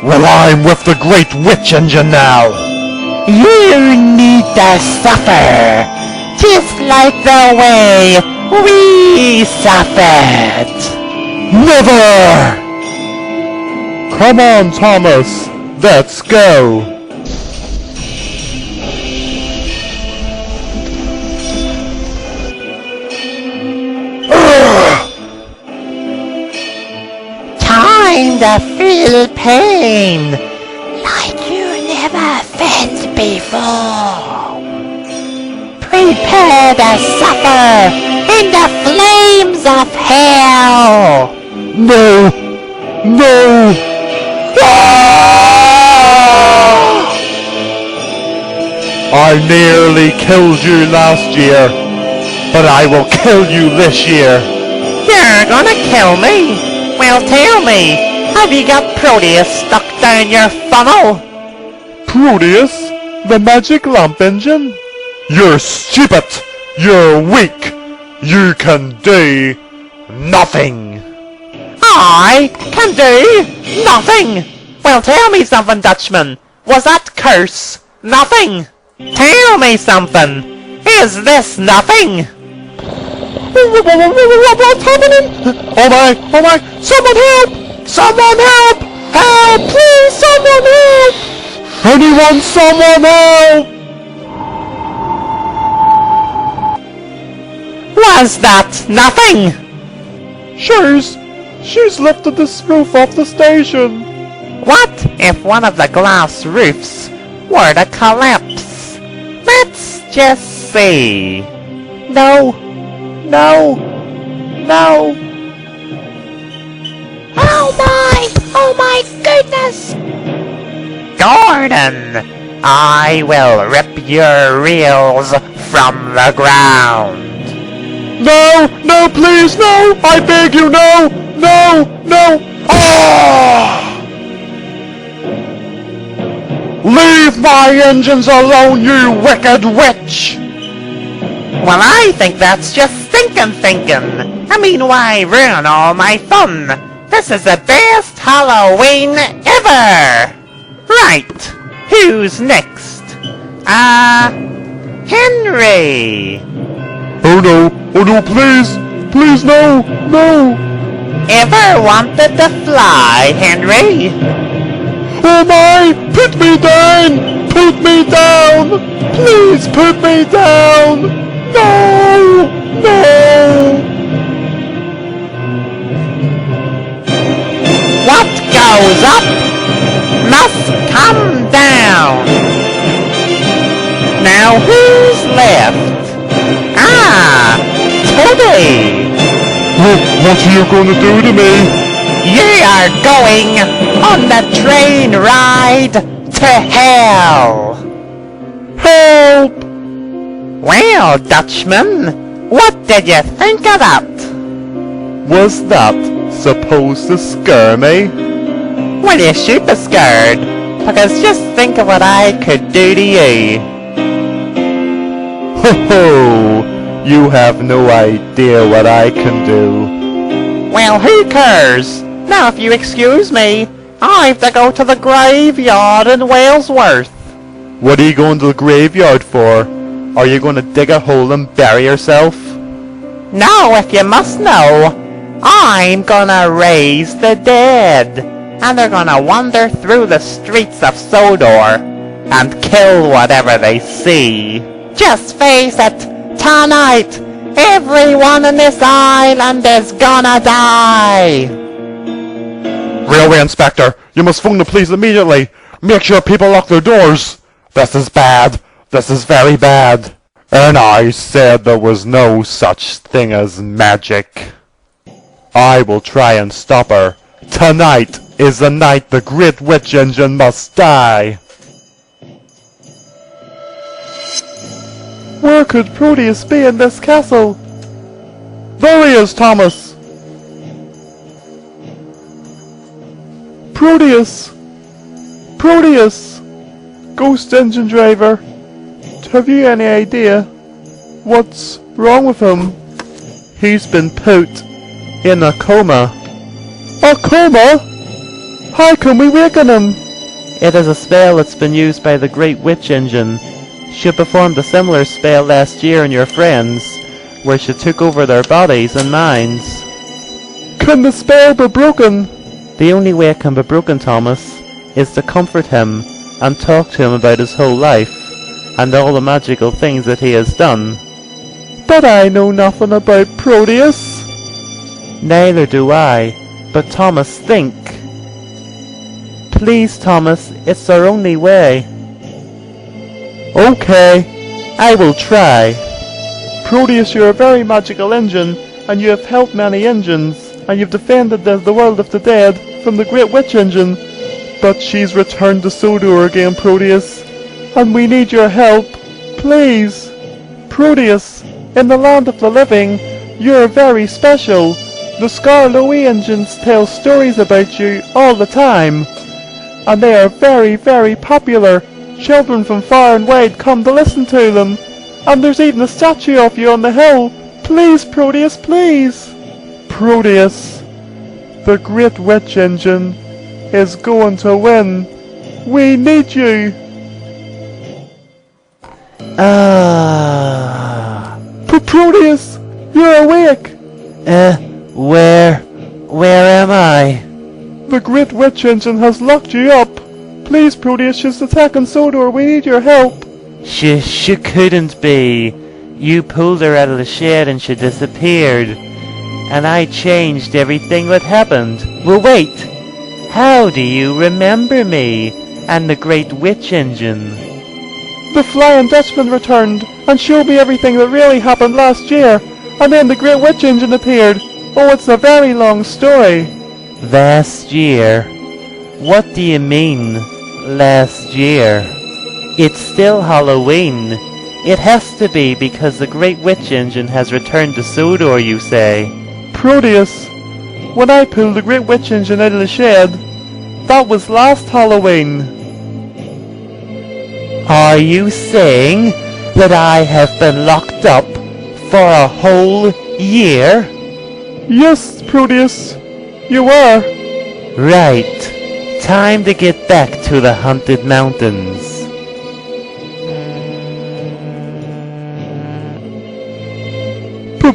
Well, I'm with the Great Witch Engine now. You need to suffer, just like the way we suffered. Never! Come on, Thomas. Let's go. Time to feel pain like you never felt before. Prepare to suffer in the flames of hell. No! I nearly killed you last year, but I will kill you this year. You're gonna kill me? Well, tell me, have you got Proteus stuck down your funnel? Proteus? The magic lamp engine? You're stupid! You're weak! You can do nothing! I can do nothing! Well, tell me something, Dutchman. Was that curse nothing? Tell me something. Is this nothing? What's happening? Oh my! Someone help! Someone help! Help! Please, someone help! Anyone, someone help! Was that nothing? She's lifted this roof off the station. What if one of the glass roofs were to collapse? Let's just see. No. Oh my goodness! Gordon, I will rip your reels from the ground. No, please, no! I beg you, no! Oh! Leave my engines alone, you wicked witch! Well, I think that's just thinking. I mean, why ruin all my fun? This is the best Halloween ever! Right, who's next? Henry! Oh no, please, no! Ever wanted to fly, Henry? Oh my, put me down! Please put me down! No! What goes up must come down. Now who's left? Toby! What are you going to do to me? You are going on the train ride to hell. Help! Well, Dutchman, what did you think of that? Was that supposed to scare me? Well, you should be scared, because just think of what I could do to you. Ho! You have no idea what I can do. Well, who cares? Now, if you excuse me, I have to go to the graveyard in Walesworth. What are you going to the graveyard for? Are you going to dig a hole and bury yourself? No, if you must know, I'm gonna raise the dead, and they're gonna wander through the streets of Sodor and kill whatever they see. Just face it, tonight, everyone in this island is gonna die. Railway Inspector, you must phone the police immediately. Make sure people lock their doors. This is bad. This is very bad. And I said there was no such thing as magic. I will try and stop her. Tonight is the night the Great Witch Engine must die. Where could Proteus be in this castle? There he is, Thomas! Proteus! Ghost engine driver! Have you any idea what's wrong with him? He's been put in a coma. A coma? How can we waken him? It is a spell that's been used by the Great Witch Engine. She performed a similar spell last year on your friends, where she took over their bodies and minds. Can the spell be broken? The only way it can be broken, Thomas, is to comfort him and talk to him about his whole life and all the magical things that he has done. But I know nothing about Proteus. Neither do I, but Thomas, think. Please, Thomas, it's our only way. Okay, I will try. Proteus, you're a very magical engine, and you have helped many engines, and you've defended the world of the dead from the Great Witch Engine. But she's returned to Sodor again, Proteus, and we need your help. Please. Proteus, in the land of the living, you're very special. The Scarlowy engines tell stories about you all the time, and they are very, very popular. Children from far and wide come to listen to them, and there's even a statue of you on the hill. Please, Proteus, please. Proteus, the Great Witch Engine is going to win. We need you. Proteus, you're awake. Where am I? The Great Witch Engine has locked you up. Please, Proteus, she's attacking Sodor. We need your help. She couldn't be. You pulled her out of the shed and she disappeared. And I changed everything that happened. Well, wait. How do you remember me and the Great Witch Engine? The Flying Dutchman returned and showed me everything that really happened last year. And then the Great Witch Engine appeared. Oh, it's a very long story. Last year? What do you mean, last year? It's still Halloween. It has to be because the Great Witch Engine has returned to Sodor, you say. Proteus, when I pulled the Great Witch Engine out of the shed, that was last Halloween. Are you saying that I have been locked up for a whole year? Yes, Proteus, you are. Right. Time to get back to the Haunted Mountains.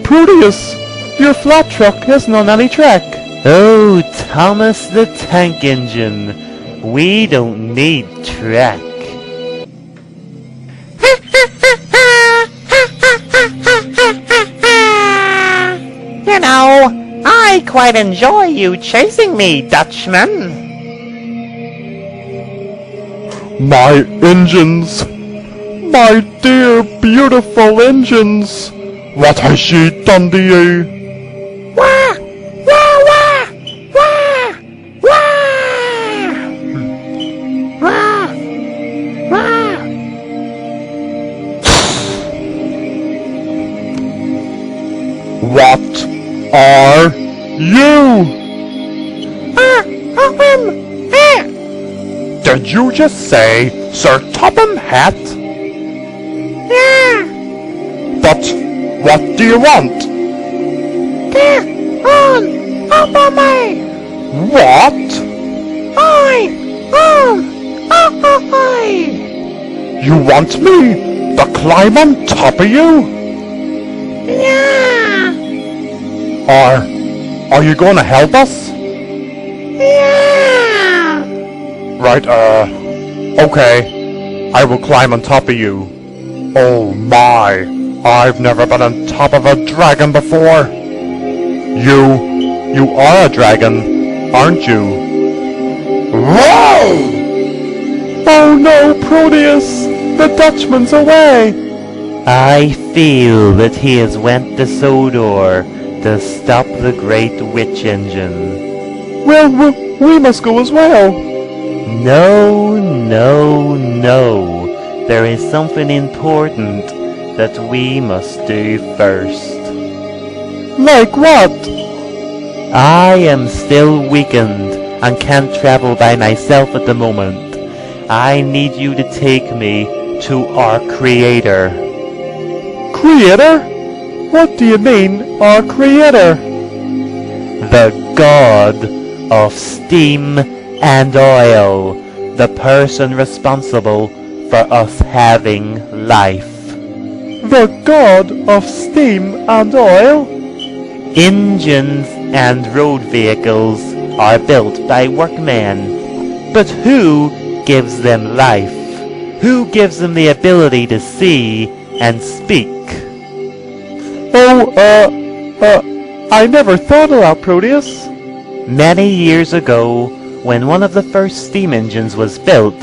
Proteus, your flat truck isn't on any track. Oh, Thomas the Tank Engine. We don't need track. You know, I quite enjoy you chasing me, Dutchman. My engines, my dear beautiful engines, what has she done to you? Wah! Wah! Wah! Wah! Wah! Wah! Wah! What are you? Did you just say Sir Topham Hatt? Yeah! But what do you want? Get on top of me! What? You want me to climb on top of you? Yeah! Are you gonna help us? Yeah! Right, okay. I will climb on top of you. Oh my, I've never been on top of a dragon before. You are a dragon, aren't you? Whoa! Oh no, Proteus! The Dutchman's away! I feel that he has went to Sodor to stop the Great Witch Engine. Well, we must go as well. No, no, no. There is something important that we must do first. Like what? I am still weakened and can't travel by myself at the moment. I need you to take me to our Creator. Creator? What do you mean, our Creator? The God of steam and oil, the person responsible for us having life. The God of steam and oil? Engines and road vehicles are built by workmen. But who gives them life? Who gives them the ability to see and speak? Oh, I never thought of that, Proteus. Many years ago, when one of the first steam engines was built,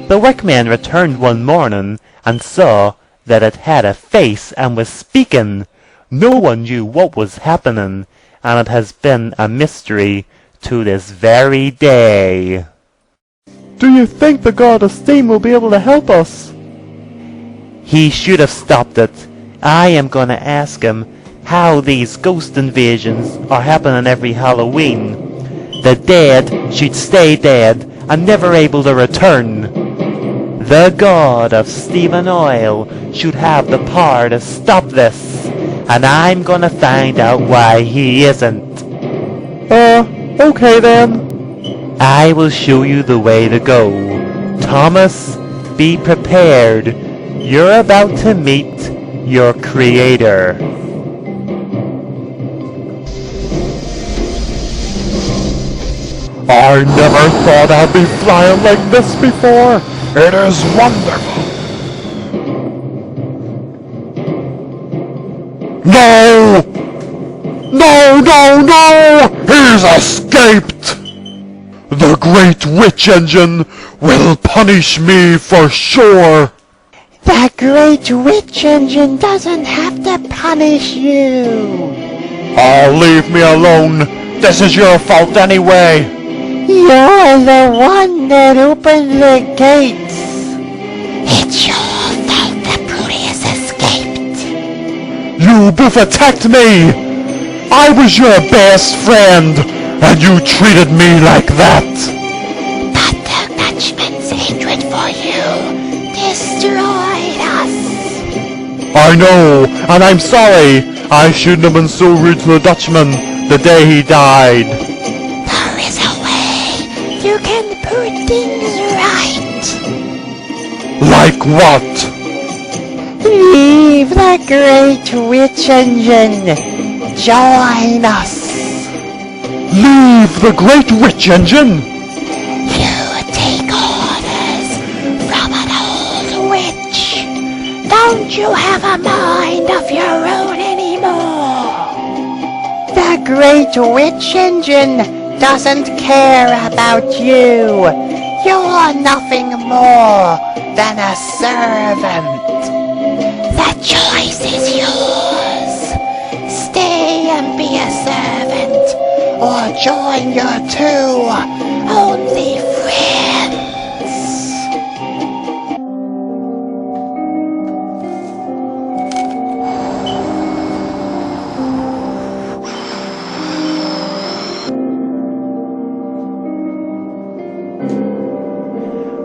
the workmen returned one morning and saw that it had a face and was speaking. No one knew what was happening, and it has been a mystery to this very day. Do you think the God of steam will be able to help us? He should have stopped it. I am going to ask him how these ghost invasions are happening every Halloween. The dead should stay dead and never able to return. The God of steam and oil should have the power to stop this, and I'm going to find out why he isn't. Okay then. I will show you the way to go. Thomas, be prepared. You're about to meet your Creator. I never thought I'd be flying like this before. It is wonderful. No! No, no, no! He's escaped! The Great Witch Engine will punish me for sure! The Great Witch Engine doesn't have to punish you. Oh, leave me alone! This is your fault anyway! You're the one that opened the gates. It's your fault that Proteus escaped. You both attacked me! I was your best friend, and you treated me like that! But the Dutchman's hatred for you destroyed us. I know, and I'm sorry! I shouldn't have been so rude to the Dutchman the day he died. There is a way you can put things right. Like what? Leave the Great Witch Engine. Join us. Leave the Great Witch Engine? You take orders from an old witch. Don't you have a mind of your own anymore? The Great Witch Engine doesn't care about you. You're nothing more than a servant. The choice is yours. Stay and be a servant, or join your two only friends.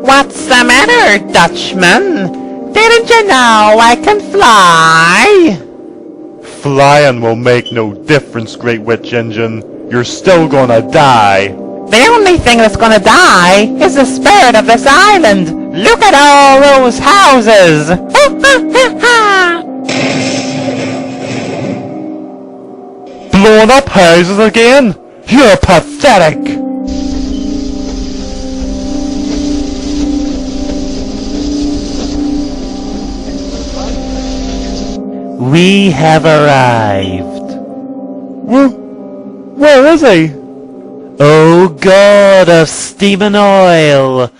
What's the matter, Dutchman? Didn't you know I can fly? Flying will make no difference, Great Witch Engine. You're still gonna die. The only thing that's gonna die is the spirit of this island. Look at all those houses. Blowing up houses again? You're pathetic! We have arrived. Where is he? O God of steam and oil,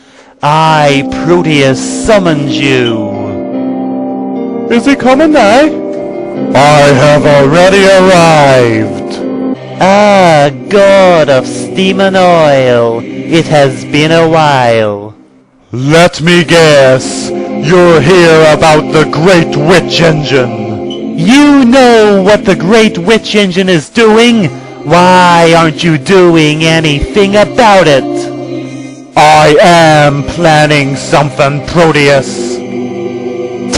I, Proteus, summoned you. Is he coming now? I have already arrived. Ah, God of steam and oil, it has been a while. Let me guess. You're here about the Great Witch Engine. You know what the Great Witch Engine is doing? Why aren't you doing anything about it? I am planning something, Proteus.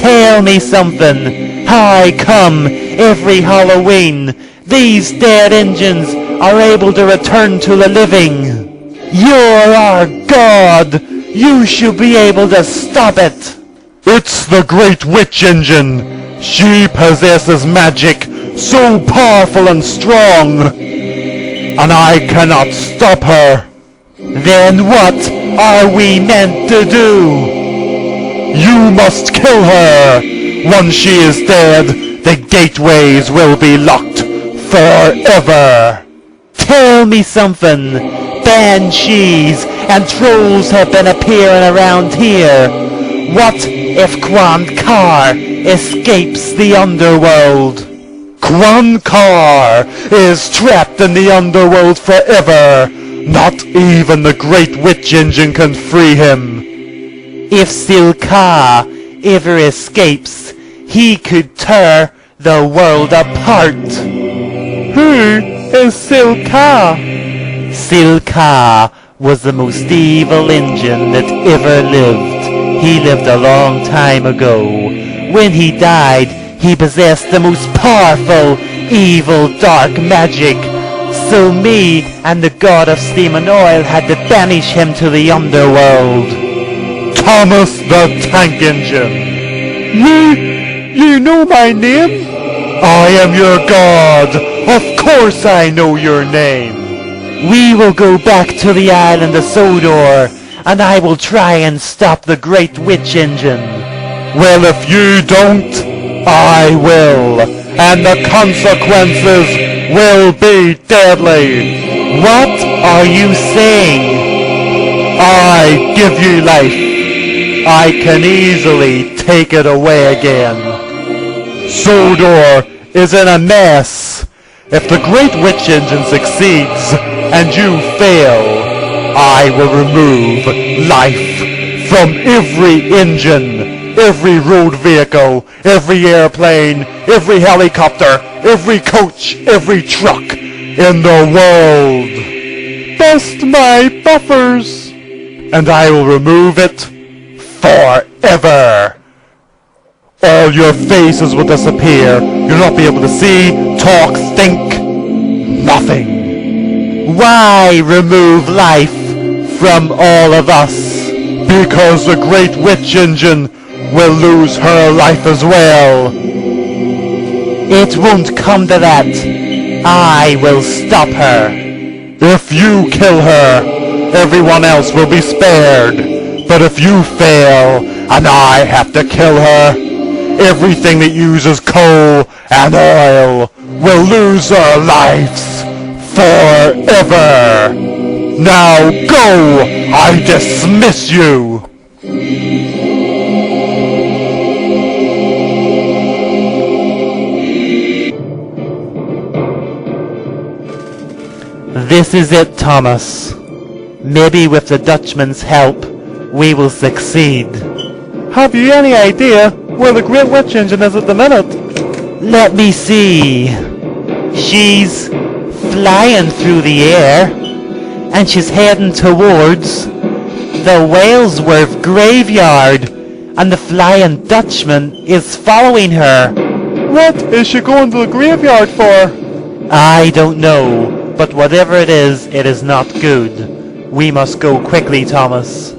Tell me something. How come every Halloween these dead engines are able to return to the living? You're our God. You should be able to stop it. It's the Great Witch Engine. She possesses magic so powerful and strong, and I cannot stop her. Then what are we meant to do? You must kill her. Once she is dead, the gateways will be locked forever. Tell me something. Banshees and trolls have been appearing around here. What if Kar escapes the underworld? Kar is trapped in the underworld forever. Not even the Great Witch Engine can free him. If Kar ever escapes, he could tear the world apart. Who is Kar? Kar was the most evil engine that ever lived. He lived a long time ago. When he died, he possessed the most powerful, evil, dark magic. So me and the God of Steam and Oil had to banish him to the underworld. Thomas the Tank Engine. You know my name? I am your God. Of course I know your name. We will go back to the island of Sodor, and I will try and stop the Great Witch Engine. Well, if you don't, I will, and the consequences will be deadly. What are you saying? I give you life. I can easily take it away again. Sodor is in a mess. If the Great Witch Engine succeeds and you fail, I will remove life from every engine, every road vehicle, every airplane, every helicopter, every coach, every truck in the world. Bust my buffers! And I will remove it forever. All your faces will disappear. You'll not be able to see, talk, think. Nothing. Why remove life from all of us? Because the Great Witch Engine will lose her life as well. It won't come to that. I will stop her. If you kill her, everyone else will be spared. But if you fail, and I have to kill her, everything that uses coal and oil will lose their lives forever. Now go! I dismiss you! This is it, Thomas. Maybe with the Dutchman's help, we will succeed. Have you any idea where the Great Witch Engine is at the minute? Let me see. She's flying through the air, and she's heading towards the Walesworth graveyard, and the Flying Dutchman is following her. What is she going to the graveyard for? I don't know, but whatever it is not good. We must go quickly, Thomas.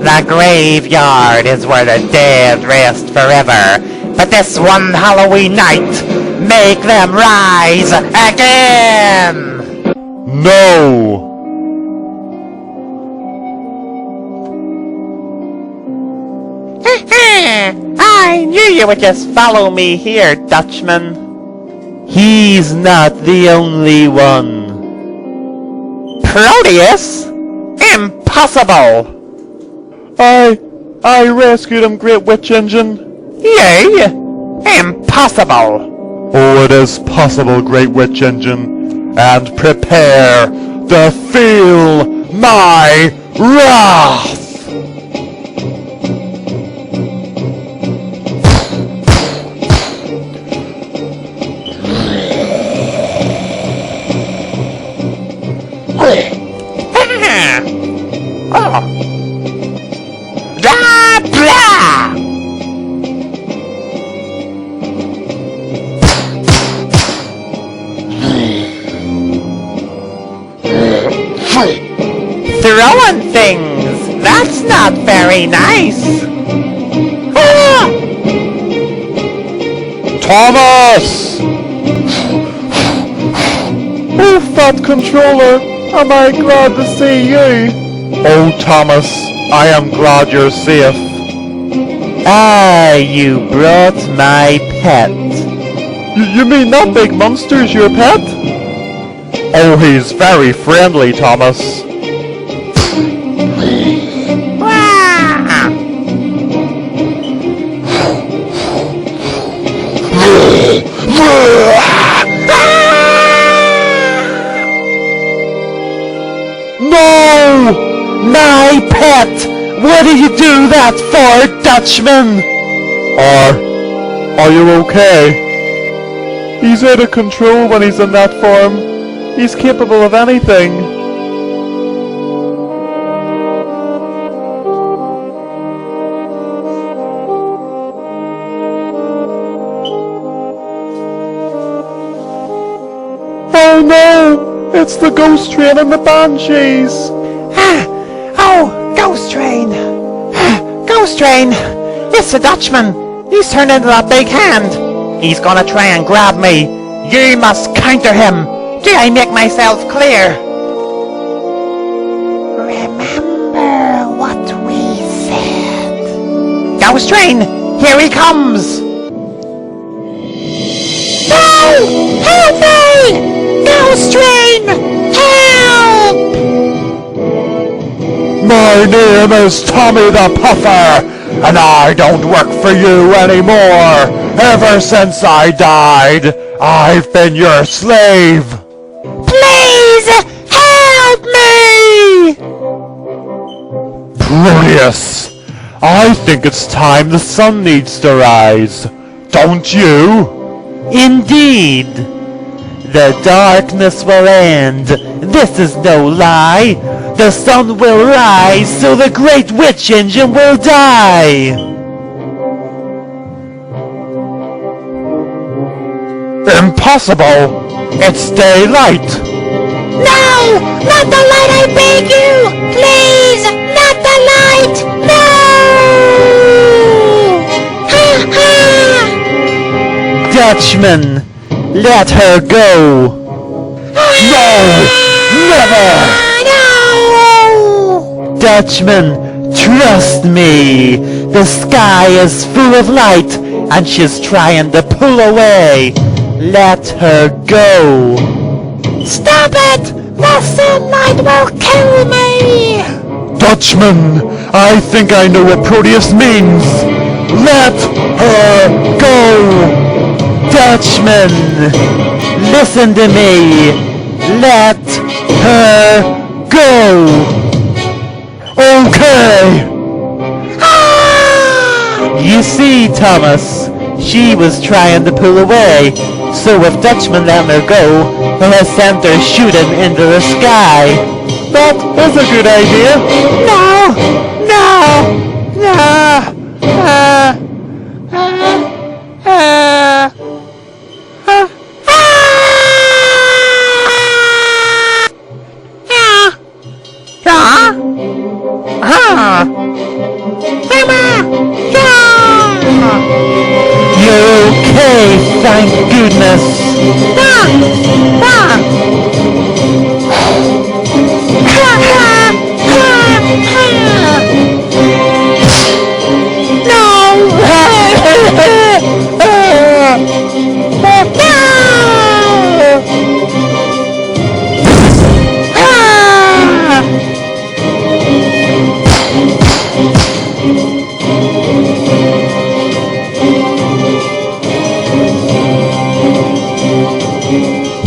The graveyard is where the dead rest forever, but this one Halloween night, make them rise again! No! I knew you would just follow me here, Dutchman. He's not the only one. Proteus? Impossible! I rescued him, Great Witch Engine. Yea? Impossible! Oh, it is possible, Great Witch Engine. And prepare to feel my wrath! Oh. Blah, blah. Throwing things. That's not very nice. Ah! Thomas! Oh, Fat Controller, am I glad to see you? Oh, Thomas, I am glad you're safe. Ah, you brought my pet. You mean that big monster's your pet? Oh, he's very friendly, Thomas. Ah! No! My pet! What did you do that for, Dutchman? Are you okay? He's out of control when he's in that form. He's capable of anything. Oh no! It's the ghost train and the banshees! Oh, Ghost Train! Ghost Train! It's the Dutchman! He's turned into that big hand! He's gonna try and grab me! You must counter him! Did I make myself clear? Remember what we said. Ghost train, here he comes! No! Help me! Ghost train! Help! My name is Tommy the Puffer, and I don't work for you anymore. Ever since I died, I've been your slave. Please help me! Proteus, I think it's time the sun needs to rise. Don't you? Indeed. The darkness will end. This is no lie. The sun will rise, so the great witch engine will die. Impossible! It's daylight! No! Not the light, I beg you! Please! Not the light! No! Ha ha! Dutchman, let her go. No! Never! No! Dutchman, trust me. The sky is full of light, and she's trying to pull away. Let her go. Stop it! The sunlight will kill me! Dutchman, I think I know what Proteus means. Let her go! Dutchman, listen to me. Let her go. Okay! Ah! You see, Thomas, she was trying to pull away. So if Dutchman let her go, he'll send her shooting into the sky. That is a good idea. No! No! You're okay, thank goodness.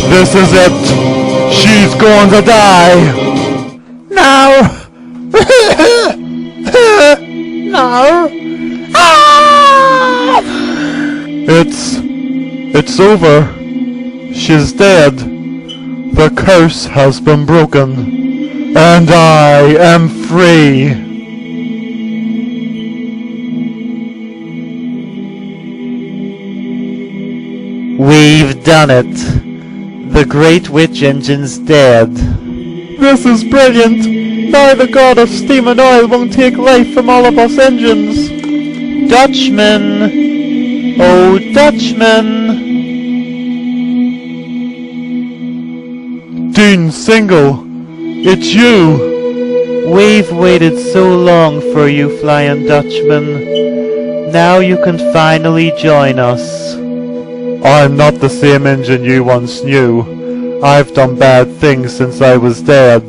This is it! She's going to die! No! No! Ah! It's over. She's dead. The curse has been broken. And I am free. We've done it. The great witch engine's dead. This is brilliant. Now the god of steam and oil won't take life from all of us engines. Dutchman! Oh, Dutchman! Dean Single, it's you. We've waited so long for you, Flying Dutchman. Now you can finally join us. I'm not the same engine you once knew. I've done bad things since I was dead.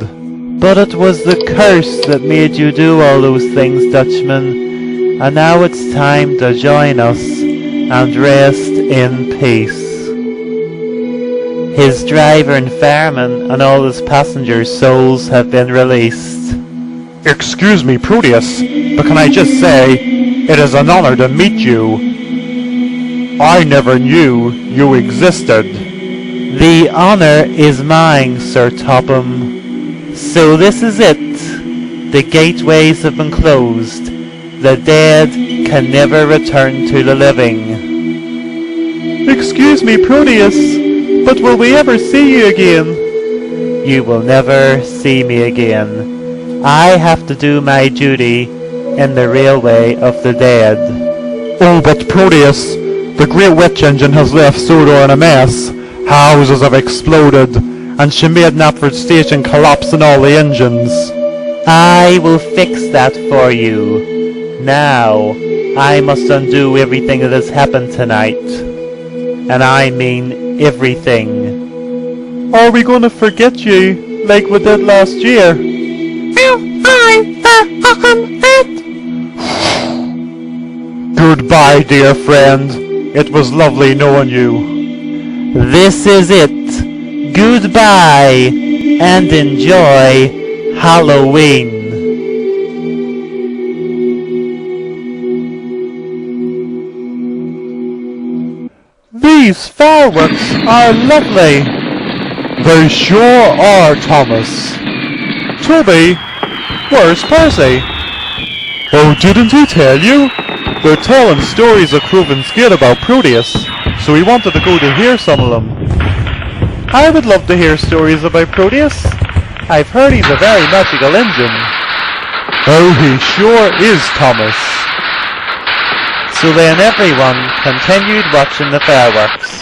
But it was the curse that made you do all those things, Dutchman. And now it's time to join us and rest in peace. His driver and fireman and all his passengers' souls have been released. Excuse me, Proteus, but can I just say, it is an honor to meet you. I never knew you existed. The honor is mine, Sir Topham. So this is it. The gateways have been closed. The dead can never return to the living. Excuse me, Proteus, but will we ever see you again? You will never see me again. I have to do my duty in the railway of the dead. Oh, but Proteus, the great witch engine has left Sodor in a mess. Houses have exploded. and she made Knapford Station collapse in all the engines. I will fix that for you. Now, I must undo everything that has happened tonight. And I mean everything. Are we going to forget you, like we did last year? Goodbye, dear friend. It was lovely knowing you. This is it. Goodbye, and enjoy Halloween. These fireworks are lovely. They sure are, Thomas. Toby, where's Percy? Oh, didn't he tell you? They're telling stories of Cruven's Gate about Proteus, so he wanted to go to hear some of them. I would love to hear stories about Proteus. I've heard he's a very magical engine. Oh, he sure is, Thomas. So then everyone continued watching the fireworks.